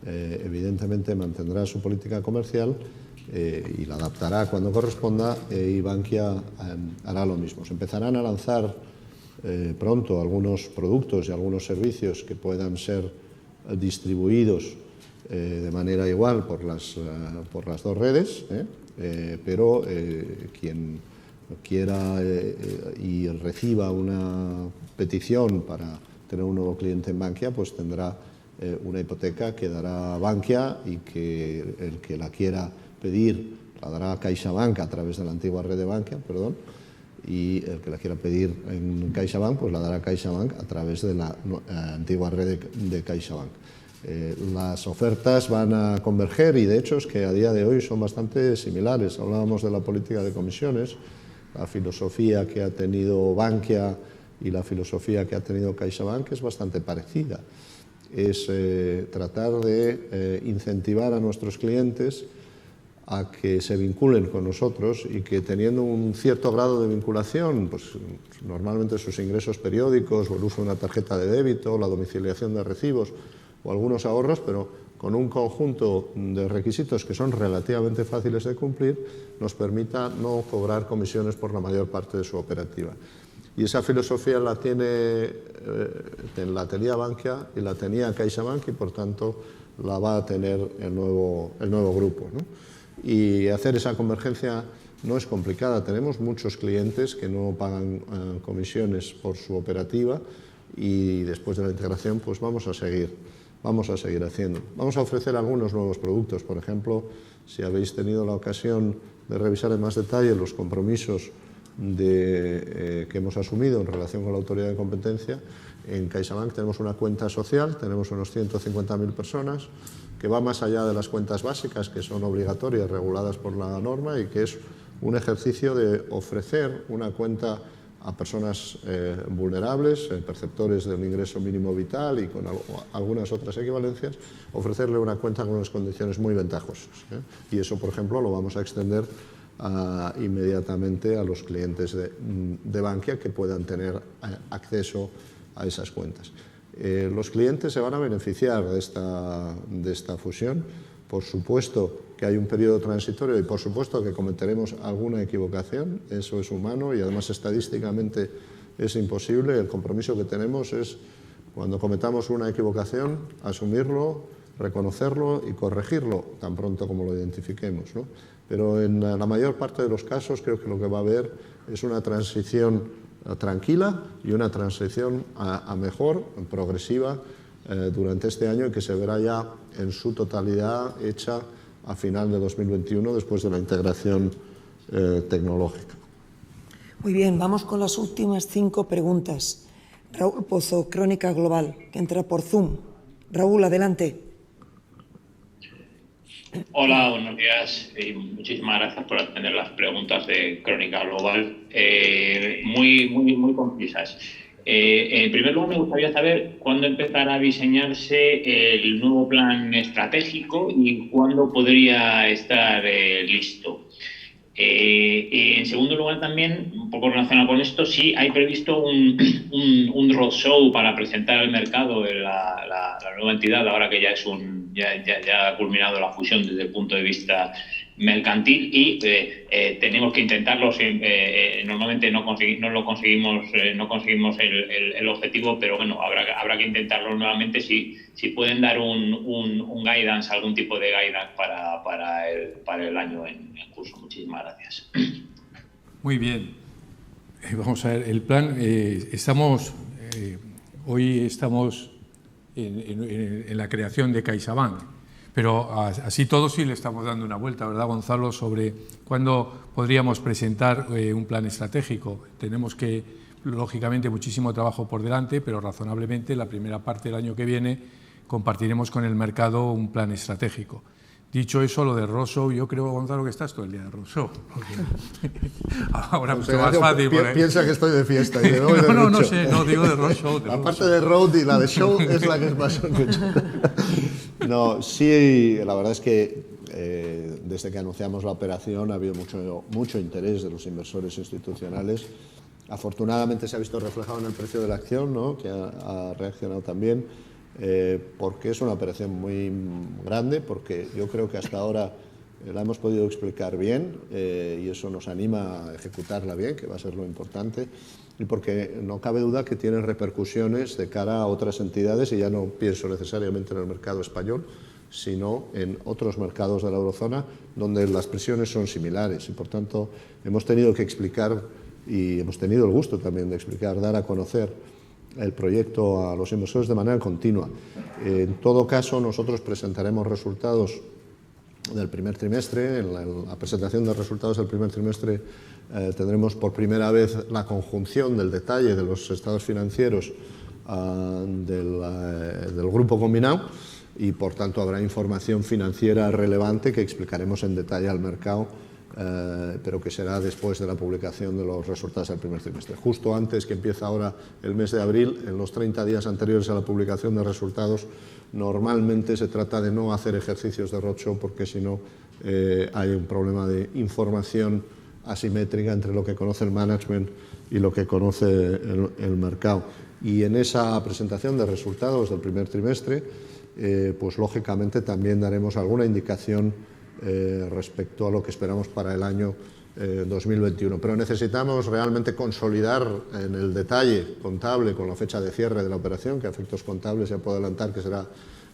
evidentemente mantendrá su política comercial y la adaptará cuando corresponda y Bankia hará lo mismo. Se empezarán a lanzar pronto algunos productos y algunos servicios que puedan ser distribuidos de manera igual por las dos redes, pero quien quiera y reciba una petición para tener un nuevo cliente en Bankia, pues tendrá una hipoteca que dará Bankia, y que el que la quiera pedir la dará CaixaBank a través de la antigua red de Bankia, y el que la quiera pedir en CaixaBank, pues la dará CaixaBank a través de la antigua red de CaixaBank. Las ofertas van a converger, y de hecho es que a día de hoy son bastante similares. Hablábamos de la política de comisiones, la filosofía que ha tenido Bankia y la filosofía que ha tenido CaixaBank es bastante parecida. Es tratar de incentivar a nuestros clientes a que se vinculen con nosotros, y que, teniendo un cierto grado de vinculación, pues normalmente sus ingresos periódicos o el uso de una tarjeta de débito, la domiciliación de recibos o algunos ahorros, pero con un conjunto de requisitos que son relativamente fáciles de cumplir, nos permita no cobrar comisiones por la mayor parte de su operativa. Y esa filosofía la tenía Bankia y la tenía CaixaBank, y por tanto la va a tener el nuevo grupo, ¿no? Y hacer esa convergencia no es complicada. Tenemos muchos clientes que no pagan comisiones por su operativa, y después de la integración pues vamos a seguir haciendo. Vamos a ofrecer algunos nuevos productos. Por ejemplo, si habéis tenido la ocasión de revisar en más detalle los compromisos que hemos asumido en relación con la autoridad de competencia, en CaixaBank tenemos una cuenta social, tenemos unos 150.000 personas, que va más allá de las cuentas básicas, que son obligatorias, reguladas por la norma, y que es un ejercicio de ofrecer una cuenta a personas vulnerables, perceptores del ingreso mínimo vital y con algunas otras equivalencias, ofrecerle una cuenta con unas condiciones muy ventajosas. Y eso, por ejemplo, lo vamos a extender inmediatamente a los clientes de Bankia que puedan tener acceso a esas cuentas. Los clientes se van a beneficiar de esta fusión. Por supuesto que hay un periodo transitorio, y por supuesto que cometeremos alguna equivocación, eso es humano, y además estadísticamente es imposible. El compromiso que tenemos es, cuando cometamos una equivocación, asumirlo, reconocerlo y corregirlo tan pronto como lo identifiquemos, ¿no? Pero en la mayor parte de los casos creo que lo que va a haber es una transición tranquila y una transición a mejor, progresiva, durante este año, y que se verá ya en su totalidad hecha a final de 2021, después de la integración tecnológica. Muy bien, vamos con las últimas 5 preguntas. Raúl Pozo, Crónica Global, que entra por Zoom. Raúl, adelante. Hola, buenos días y muchísimas gracias por atender las preguntas de Crónica Global, muy concisas. En primer lugar, me gustaría saber cuándo empezará a diseñarse el nuevo plan estratégico y cuándo podría estar listo. En segundo lugar, también, un poco relacionado con esto, sí hay previsto un roadshow para presentar al mercado la nueva entidad, ahora que ya ha culminado la fusión desde el punto de vista mercantil, y tenemos que intentarlo. Normalmente no conseguimos el objetivo, pero bueno, habrá que intentarlo nuevamente. Si pueden dar un guidance, algún tipo de guidance para el año en curso. Muchísimas gracias. Muy bien. Vamos a ver, el plan, hoy estamos en la creación de CaixaBank, pero así todo sí le estamos dando una vuelta, ¿verdad, Gonzalo?, sobre cuándo podríamos presentar un plan estratégico. Tenemos que, lógicamente, muchísimo trabajo por delante, pero razonablemente la primera parte del año que viene compartiremos con el mercado un plan estratégico. Dicho eso, lo de roadshow, yo creo, Gonzalo, que estás todo el día de roadshow. Ahora mucho más fácil. Piensa que estoy de fiesta. Y no sé, no digo de roadshow. La parte de road y la de show es la que es más No, sí, la verdad es que desde que anunciamos la operación ha habido mucho interés de los inversores institucionales. Afortunadamente se ha visto reflejado en el precio de la acción, ¿no?, que ha reaccionado también. Porque es una operación muy grande, porque yo creo que hasta ahora la hemos podido explicar bien y eso nos anima a ejecutarla bien, que va a ser lo importante, y porque no cabe duda que tiene repercusiones de cara a otras entidades, y ya no pienso necesariamente en el mercado español, sino en otros mercados de la eurozona donde las presiones son similares, y por tanto hemos tenido que explicar, y hemos tenido el gusto también de explicar, dar a conocer el proyecto a los inversores de manera continua. En todo caso, nosotros presentaremos resultados del primer trimestre. En la presentación de resultados del primer trimestre tendremos por primera vez la conjunción del detalle de los estados financieros del grupo combinado, y por tanto habrá información financiera relevante que explicaremos en detalle al mercado, pero que será después de la publicación de los resultados del primer trimestre. Justo antes que empieza ahora el mes de abril, en los 30 días anteriores a la publicación de resultados, normalmente se trata de no hacer ejercicios de roadshow, porque si no hay un problema de información asimétrica entre lo que conoce el management y lo que conoce el mercado. Y en esa presentación de resultados del primer trimestre, pues lógicamente también daremos alguna indicación respecto a lo que esperamos para el año 2021. Pero necesitamos realmente consolidar en el detalle contable, con la fecha de cierre de la operación, que a efectos contables ya puedo adelantar que será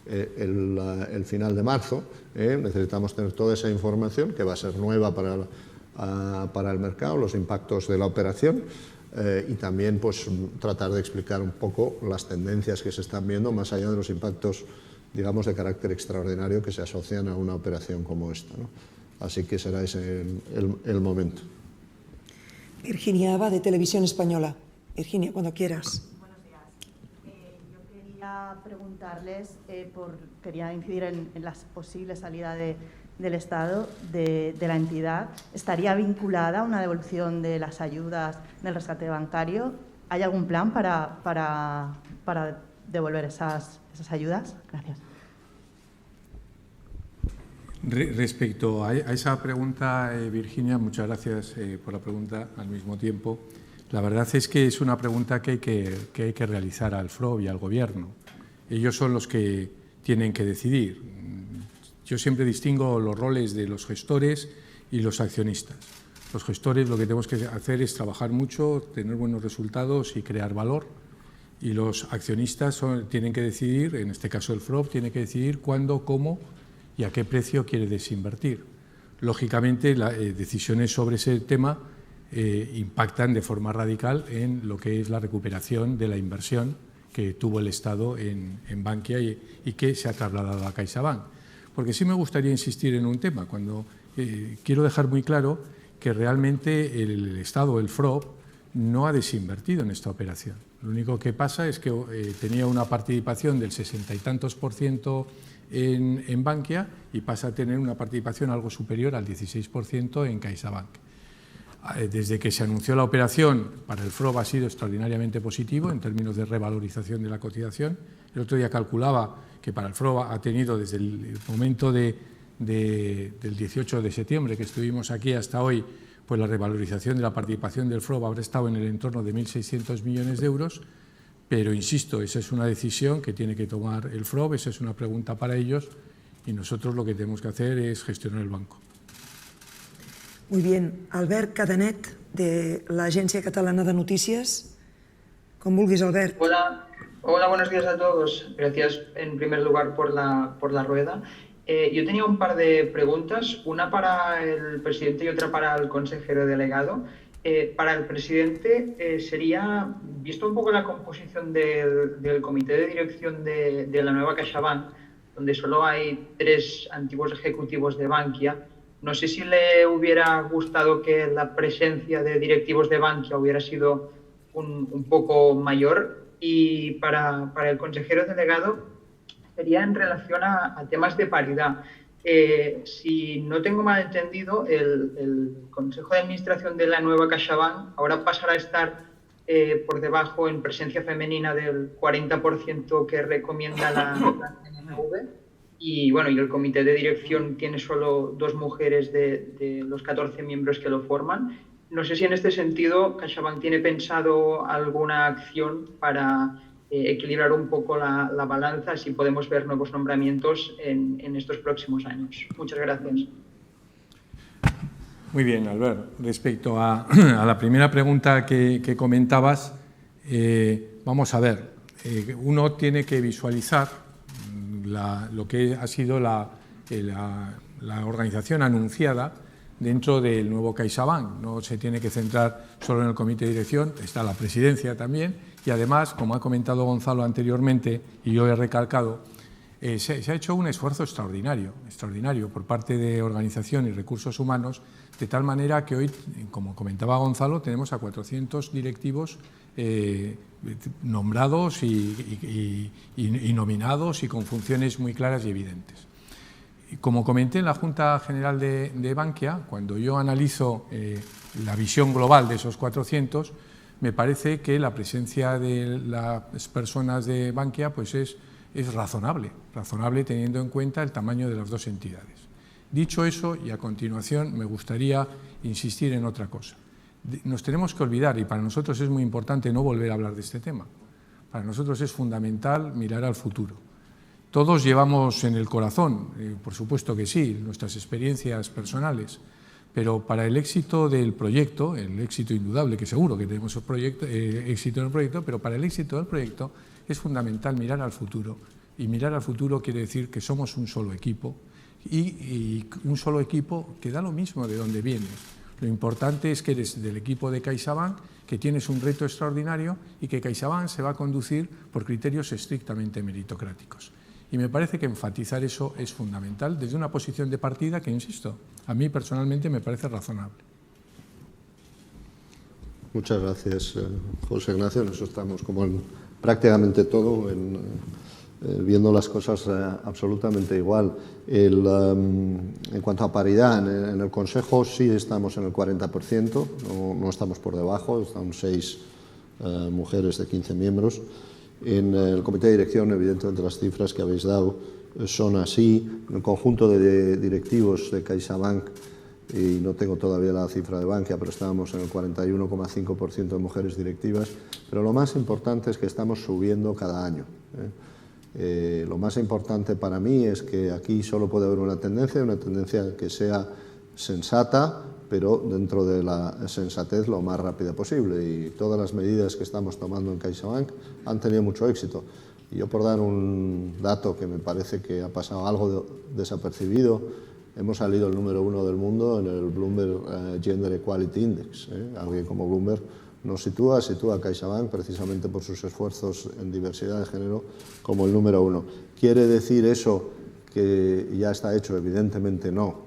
el final de marzo. Necesitamos tener toda esa información, que va a ser nueva para el mercado, los impactos de la operación, y también pues tratar de explicar un poco las tendencias que se están viendo, más allá de los impactos, digamos, de carácter extraordinario que se asocian a una operación como esta, ¿no? Así que será ese el momento. Virginia Abba, de Televisión Española. Virginia, cuando quieras. Buenos días. Yo quería preguntarles, quería incidir en la posible salida del Estado de la entidad. ¿Estaría vinculada a una devolución de las ayudas del rescate bancario? ¿Hay algún plan para devolver esas ayudas? Gracias. Respecto a esa pregunta, Virginia, muchas gracias por la pregunta al mismo tiempo. La verdad es que es una pregunta que hay que realizar al FROB y al Gobierno. Ellos son los que tienen que decidir. Yo siempre distingo los roles de los gestores y los accionistas. Los gestores lo que tenemos que hacer es trabajar mucho, tener buenos resultados y crear valor. Y los accionistas tienen que decidir, en este caso el FROB, tiene que decidir cuándo, cómo y a qué precio quiere desinvertir. Lógicamente, las decisiones sobre ese tema impactan de forma radical en lo que es la recuperación de la inversión que tuvo el Estado en Bankia y que se ha trasladado a CaixaBank. Porque sí me gustaría insistir en un tema, cuando quiero dejar muy claro que realmente el Estado, el FROB, no ha desinvertido en esta operación. Lo único que pasa es que tenía una participación del 60 y tantos % en Bankia y pasa a tener una participación algo superior al 16% en CaixaBank. Desde que se anunció la operación, para el FROB ha sido extraordinariamente positivo en términos de revalorización de la cotización. El otro día calculaba que para el FROB ha tenido desde el momento del 18 de septiembre que estuvimos aquí hasta hoy, pues la revalorización de la participación del FROB habrá estado en el entorno de 1.600 millones de euros, pero insisto, esa es una decisión que tiene que tomar el FROB, esa es una pregunta para ellos y nosotros lo que tenemos que hacer es gestionar el banco. Muy bien. Albert Cadenet, de la Agencia Catalana de Noticias. Com vulguis, Albert. Hola, buenos días a todos. Gracias en primer lugar por la rueda. Yo tenía un par de preguntas, una para el presidente y otra para el consejero delegado. Para el presidente sería, visto un poco la composición del comité de dirección de la nueva CaixaBank, donde solo hay 3 antiguos ejecutivos de Bankia, no sé si le hubiera gustado que la presencia de directivos de Bankia hubiera sido un poco mayor. Y para el consejero delegado sería en relación a temas de paridad. Si no tengo mal entendido, el Consejo de Administración de la nueva CaixaBank ahora pasará a estar por debajo en presencia femenina del 40% que recomienda la CNMV. Y bueno, y el comité de dirección tiene solo 2 mujeres de los 14 miembros que lo forman. No sé si en este sentido CaixaBank tiene pensado alguna acción para equilibrar un poco la balanza, si podemos ver nuevos nombramientos en estos próximos años. Muchas gracias. Muy bien, Albert. Respecto a la primera pregunta que comentabas, vamos a ver, uno tiene que visualizar lo que ha sido la organización anunciada dentro del nuevo CaixaBank. No se tiene que centrar solo en el comité de dirección, está la presidencia también, y además, como ha comentado Gonzalo anteriormente, y yo he recalcado, se ha hecho un esfuerzo extraordinario por parte de organización y recursos humanos, de tal manera que hoy, como comentaba Gonzalo, tenemos a 400 directivos nombrados y nominados y con funciones muy claras y evidentes. Como comenté en la Junta General de Bankia, cuando yo analizo la visión global de esos 400, me parece que la presencia de las personas de Bankia pues es razonable teniendo en cuenta el tamaño de las dos entidades. Dicho eso, y a continuación me gustaría insistir en otra cosa. Nos tenemos que olvidar, y para nosotros es muy importante no volver a hablar de este tema. Para nosotros es fundamental mirar al futuro. Todos llevamos en el corazón, por supuesto que sí, nuestras experiencias personales, pero para el éxito del proyecto, el éxito indudable, que seguro que tenemos éxito en el proyecto, pero para el éxito del proyecto es fundamental mirar al futuro. Y mirar al futuro quiere decir que somos un solo equipo y un solo equipo que da lo mismo de dónde vienes. Lo importante es que eres del equipo de CaixaBank, que tienes un reto extraordinario y que CaixaBank se va a conducir por criterios estrictamente meritocráticos. Y me parece que enfatizar eso es fundamental desde una posición de partida que, insisto, a mí personalmente me parece razonable. Muchas gracias, José Ignacio. En eso estamos como en prácticamente todo, viendo las cosas absolutamente igual. En cuanto a paridad, en el Consejo sí estamos en el 40%, no estamos por debajo, están 6 mujeres de 15 miembros. En el comité de dirección, evidentemente, las cifras que habéis dado son así. En el conjunto de directivos de CaixaBank, y no tengo todavía la cifra de Bankia, pero estábamos en el 41,5% de mujeres directivas. Pero lo más importante es que estamos subiendo cada año. Lo más importante para mí es que aquí solo puede haber una tendencia que sea sensata, pero dentro de la sensatez lo más rápida posible, y todas las medidas que estamos tomando en CaixaBank han tenido mucho éxito. Y yo, por dar un dato que me parece que ha pasado algo desapercibido, hemos salido el número 1 del mundo en el Bloomberg Gender Equality Index. Alguien como Bloomberg nos sitúa a CaixaBank precisamente por sus esfuerzos en diversidad de género como el número 1. ¿Quiere decir eso que ya está hecho? Evidentemente no.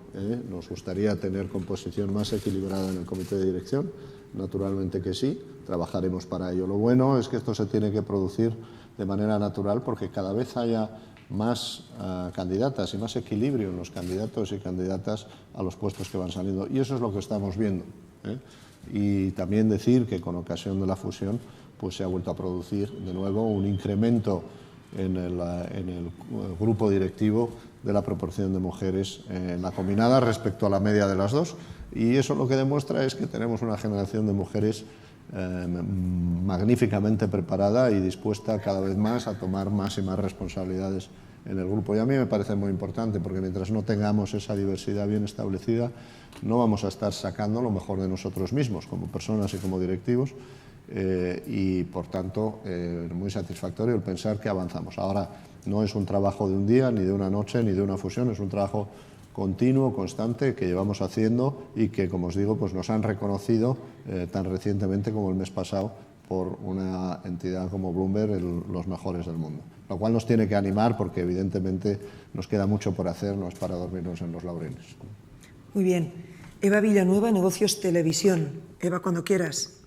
Nos gustaría tener composición más equilibrada en el comité de dirección, naturalmente que sí, trabajaremos para ello. Lo bueno es que esto se tiene que producir de manera natural porque cada vez haya más candidatas y más equilibrio en los candidatos y candidatas a los puestos que van saliendo, y eso es lo que estamos viendo. Y también decir que con ocasión de la fusión pues se ha vuelto a producir de nuevo un incremento en el grupo directivo de la proporción de mujeres en la combinada respecto a la media de las dos, y eso lo que demuestra es que tenemos una generación de mujeres magníficamente preparada y dispuesta cada vez más a tomar más y más responsabilidades en el grupo. Y a mí me parece muy importante porque mientras no tengamos esa diversidad bien establecida no vamos a estar sacando lo mejor de nosotros mismos como personas y como directivos, y por tanto muy satisfactorio el pensar que avanzamos. Ahora no es un trabajo de un día, ni de una noche, ni de una fusión, es un trabajo continuo, constante, que llevamos haciendo y que, como os digo, pues nos han reconocido tan recientemente como el mes pasado por una entidad como Bloomberg, los mejores del mundo. Lo cual nos tiene que animar porque evidentemente nos queda mucho por hacer, no es para dormirnos en los laureles. Muy bien. Eva Villanueva, Negocios Televisión. Eva, cuando quieras.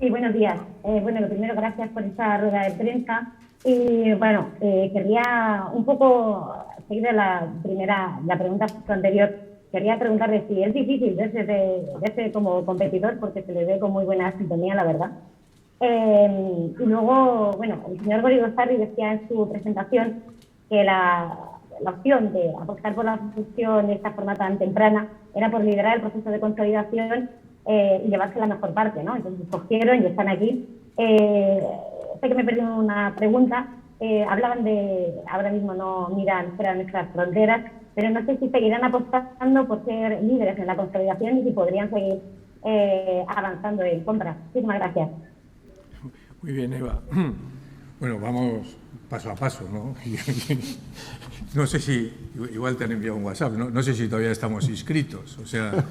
Sí, buenos días. Bueno, lo primero, gracias por esta rueda de prensa. Y bueno, querría un poco seguir de la pregunta anterior. Quería preguntarle si es difícil verse como competidor, porque se le ve con muy buena sintonía, la verdad. Y luego, bueno, el señor Gori Golzarri decía en su presentación que la opción de apostar por la fusión de esta forma tan temprana era por liderar el proceso de consolidación y llevarse la mejor parte, ¿no? Entonces cogieron y están aquí. Sé que me perdí una pregunta. Hablaban de, ahora mismo no miran fuera de nuestras fronteras. pero no sé si seguirán apostando por ser líderes en la consolidación y si podrían seguir avanzando en compra. Muchísimas gracias. Muy bien, Eva. Bueno, vamos paso a paso, ¿no? No sé si, igual te han enviado un WhatsApp, no sé si todavía estamos inscritos, o sea,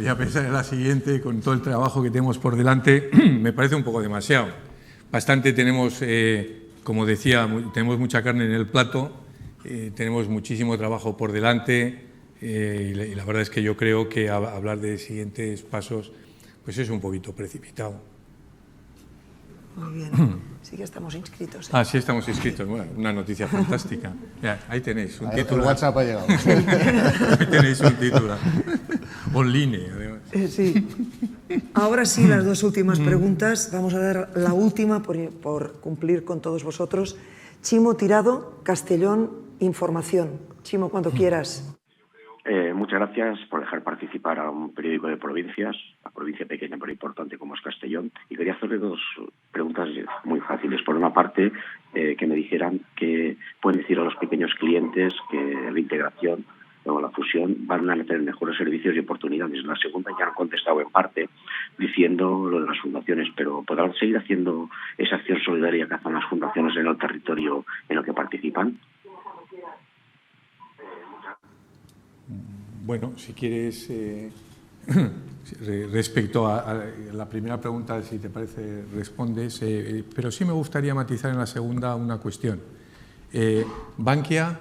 ya pensar en la siguiente, con todo el trabajo que tenemos por delante, me parece un poco demasiado. Bastante tenemos, como decía, tenemos mucha carne en el plato, tenemos muchísimo trabajo por delante y la verdad es que yo creo que hablar de siguientes pasos pues es un poquito precipitado. Muy bien. Sí que estamos inscritos. Sí, estamos inscritos. Bueno, una noticia fantástica. Ya, ahí tenéis un título. El WhatsApp ha llegado. Ahí tenéis un título. Online, además. Sí. Ahora sí, las dos últimas preguntas. Vamos a dar la última por cumplir con todos vosotros. Chimo Tirado, Castellón, Información. Chimo, cuando quieras. Muchas gracias por dejar participar a un periódico de provincias, la provincia pequeña pero importante como es Castellón, y quería hacerle dos preguntas muy fáciles. Por una parte, que me dijeran que pueden decir a los pequeños clientes que la integración o la fusión van a tener mejores servicios y oportunidades. La segunda ya han contestado en parte diciendo lo de las fundaciones, pero ¿podrán seguir haciendo esa acción solidaria que hacen las fundaciones en el territorio en el que participan? Bueno, si quieres, respecto a la primera pregunta, si te parece, respondes, pero sí me gustaría matizar en la segunda una cuestión. Bankia,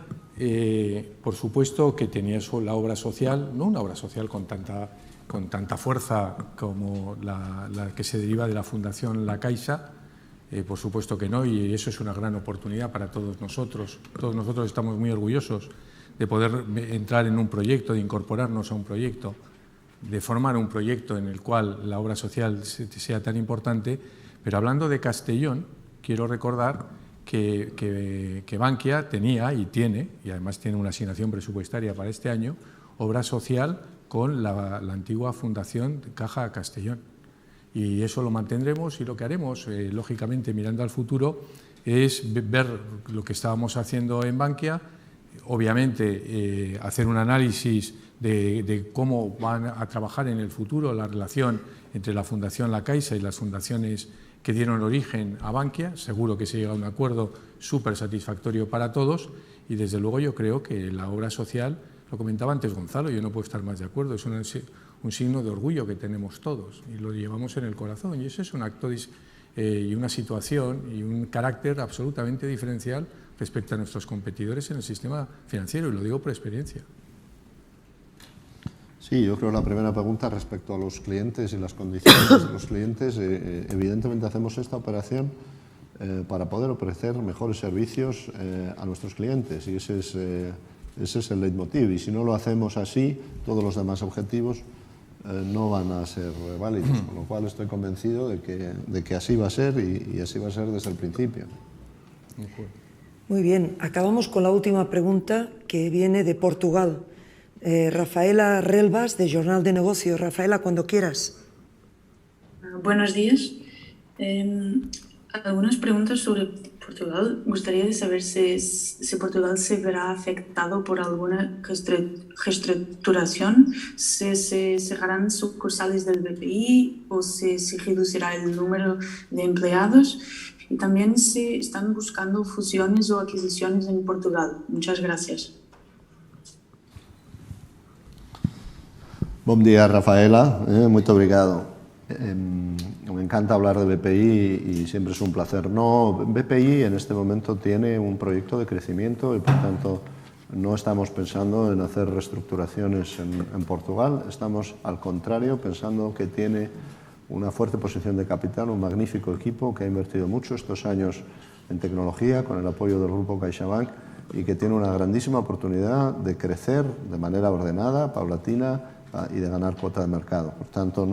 por supuesto, que tenía la obra social, no una obra social con tanta fuerza como la que se deriva de la Fundación La Caixa, por supuesto que no, y eso es una gran oportunidad para todos nosotros. Todos nosotros estamos muy orgullosos de poder entrar en un proyecto, de incorporarnos a un proyecto, de formar un proyecto en el cual la obra social sea tan importante. Pero hablando de Castellón, quiero recordar que Bankia tenía y tiene, y además tiene una asignación presupuestaria para este año, obra social con la antigua Fundación Caja Castellón. Y eso lo mantendremos, y lo que haremos, lógicamente mirando al futuro, es ver lo que estábamos haciendo en Bankia. Obviamente, hacer un análisis de cómo van a trabajar en el futuro la relación entre la Fundación La Caixa y las fundaciones que dieron origen a Bankia. Seguro que se llega a un acuerdo súper satisfactorio para todos y, desde luego, yo creo que la obra social, lo comentaba antes Gonzalo, yo no puedo estar más de acuerdo, es un signo de orgullo que tenemos todos y lo llevamos en el corazón, y eso es un acto y una situación y un carácter absolutamente diferencial respecto a nuestros competidores en el sistema financiero, y lo digo por experiencia. Sí, yo creo que la primera pregunta respecto a los clientes y las condiciones de los clientes, evidentemente hacemos esta operación para poder ofrecer mejores servicios a nuestros clientes, y ese es el leitmotiv, y si no lo hacemos así, todos los demás objetivos no van a ser válidos, con lo cual estoy convencido de que así va a ser, y así va a ser desde el principio. Muy bien, acabamos con la última pregunta, que viene de Portugal. Rafaela Relvas, de Jornal de Negocios. Rafaela, cuando quieras. Buenos días. Algunas preguntas sobre Portugal. Gustaría de saber si Portugal se verá afectado por alguna reestructuración, si se cerrarán sucursales del BPI o si se reducirá el número de empleados, y también si están buscando fusiones o adquisiciones en Portugal. Muchas gracias. Bom dia, Rafaela. Muito obrigado. Me encanta hablar de BPI y siempre es un placer. No, BPI en este momento tiene un proyecto de crecimiento y, por tanto, no estamos pensando en hacer reestructuraciones en Portugal. Estamos, al contrario, pensando que tiene una fuerte posición de capital, un magnífico equipo que ha invertido mucho estos años en tecnología con el apoyo del Grupo CaixaBank, y que tiene una grandísima oportunidad de crecer de manera ordenada, paulatina, y de ganar cuota de mercado. Por tanto,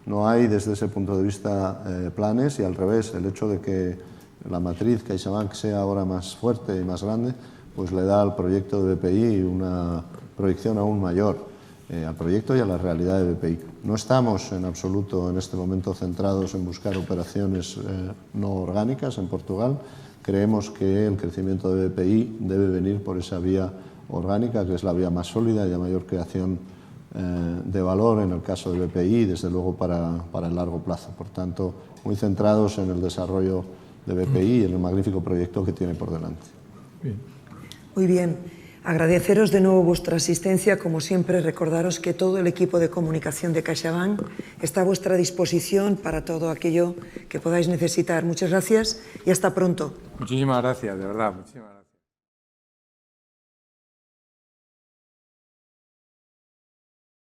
no hay desde ese punto de vista planes, y al revés, el hecho de que la matriz CaixaBank sea ahora más fuerte y más grande, pues le da al proyecto de BPI una proyección aún mayor, al proyecto y a la realidad de BPI. No estamos en absoluto en este momento centrados en buscar operaciones no orgánicas en Portugal. creemos que el crecimiento de BPI debe venir por esa vía orgánica, que es la vía más sólida y de mayor creación de valor en el caso de BPI y desde luego para el largo plazo. Por tanto, muy centrados en el desarrollo de BPI y en el magnífico proyecto que tiene por delante. Bien. Muy bien. Agradeceros de nuevo vuestra asistencia. Como siempre, recordaros que todo el equipo de comunicación de CaixaBank está a vuestra disposición para todo aquello que podáis necesitar. Muchas gracias y hasta pronto. Muchísimas gracias, de verdad. Muchísimas gracias.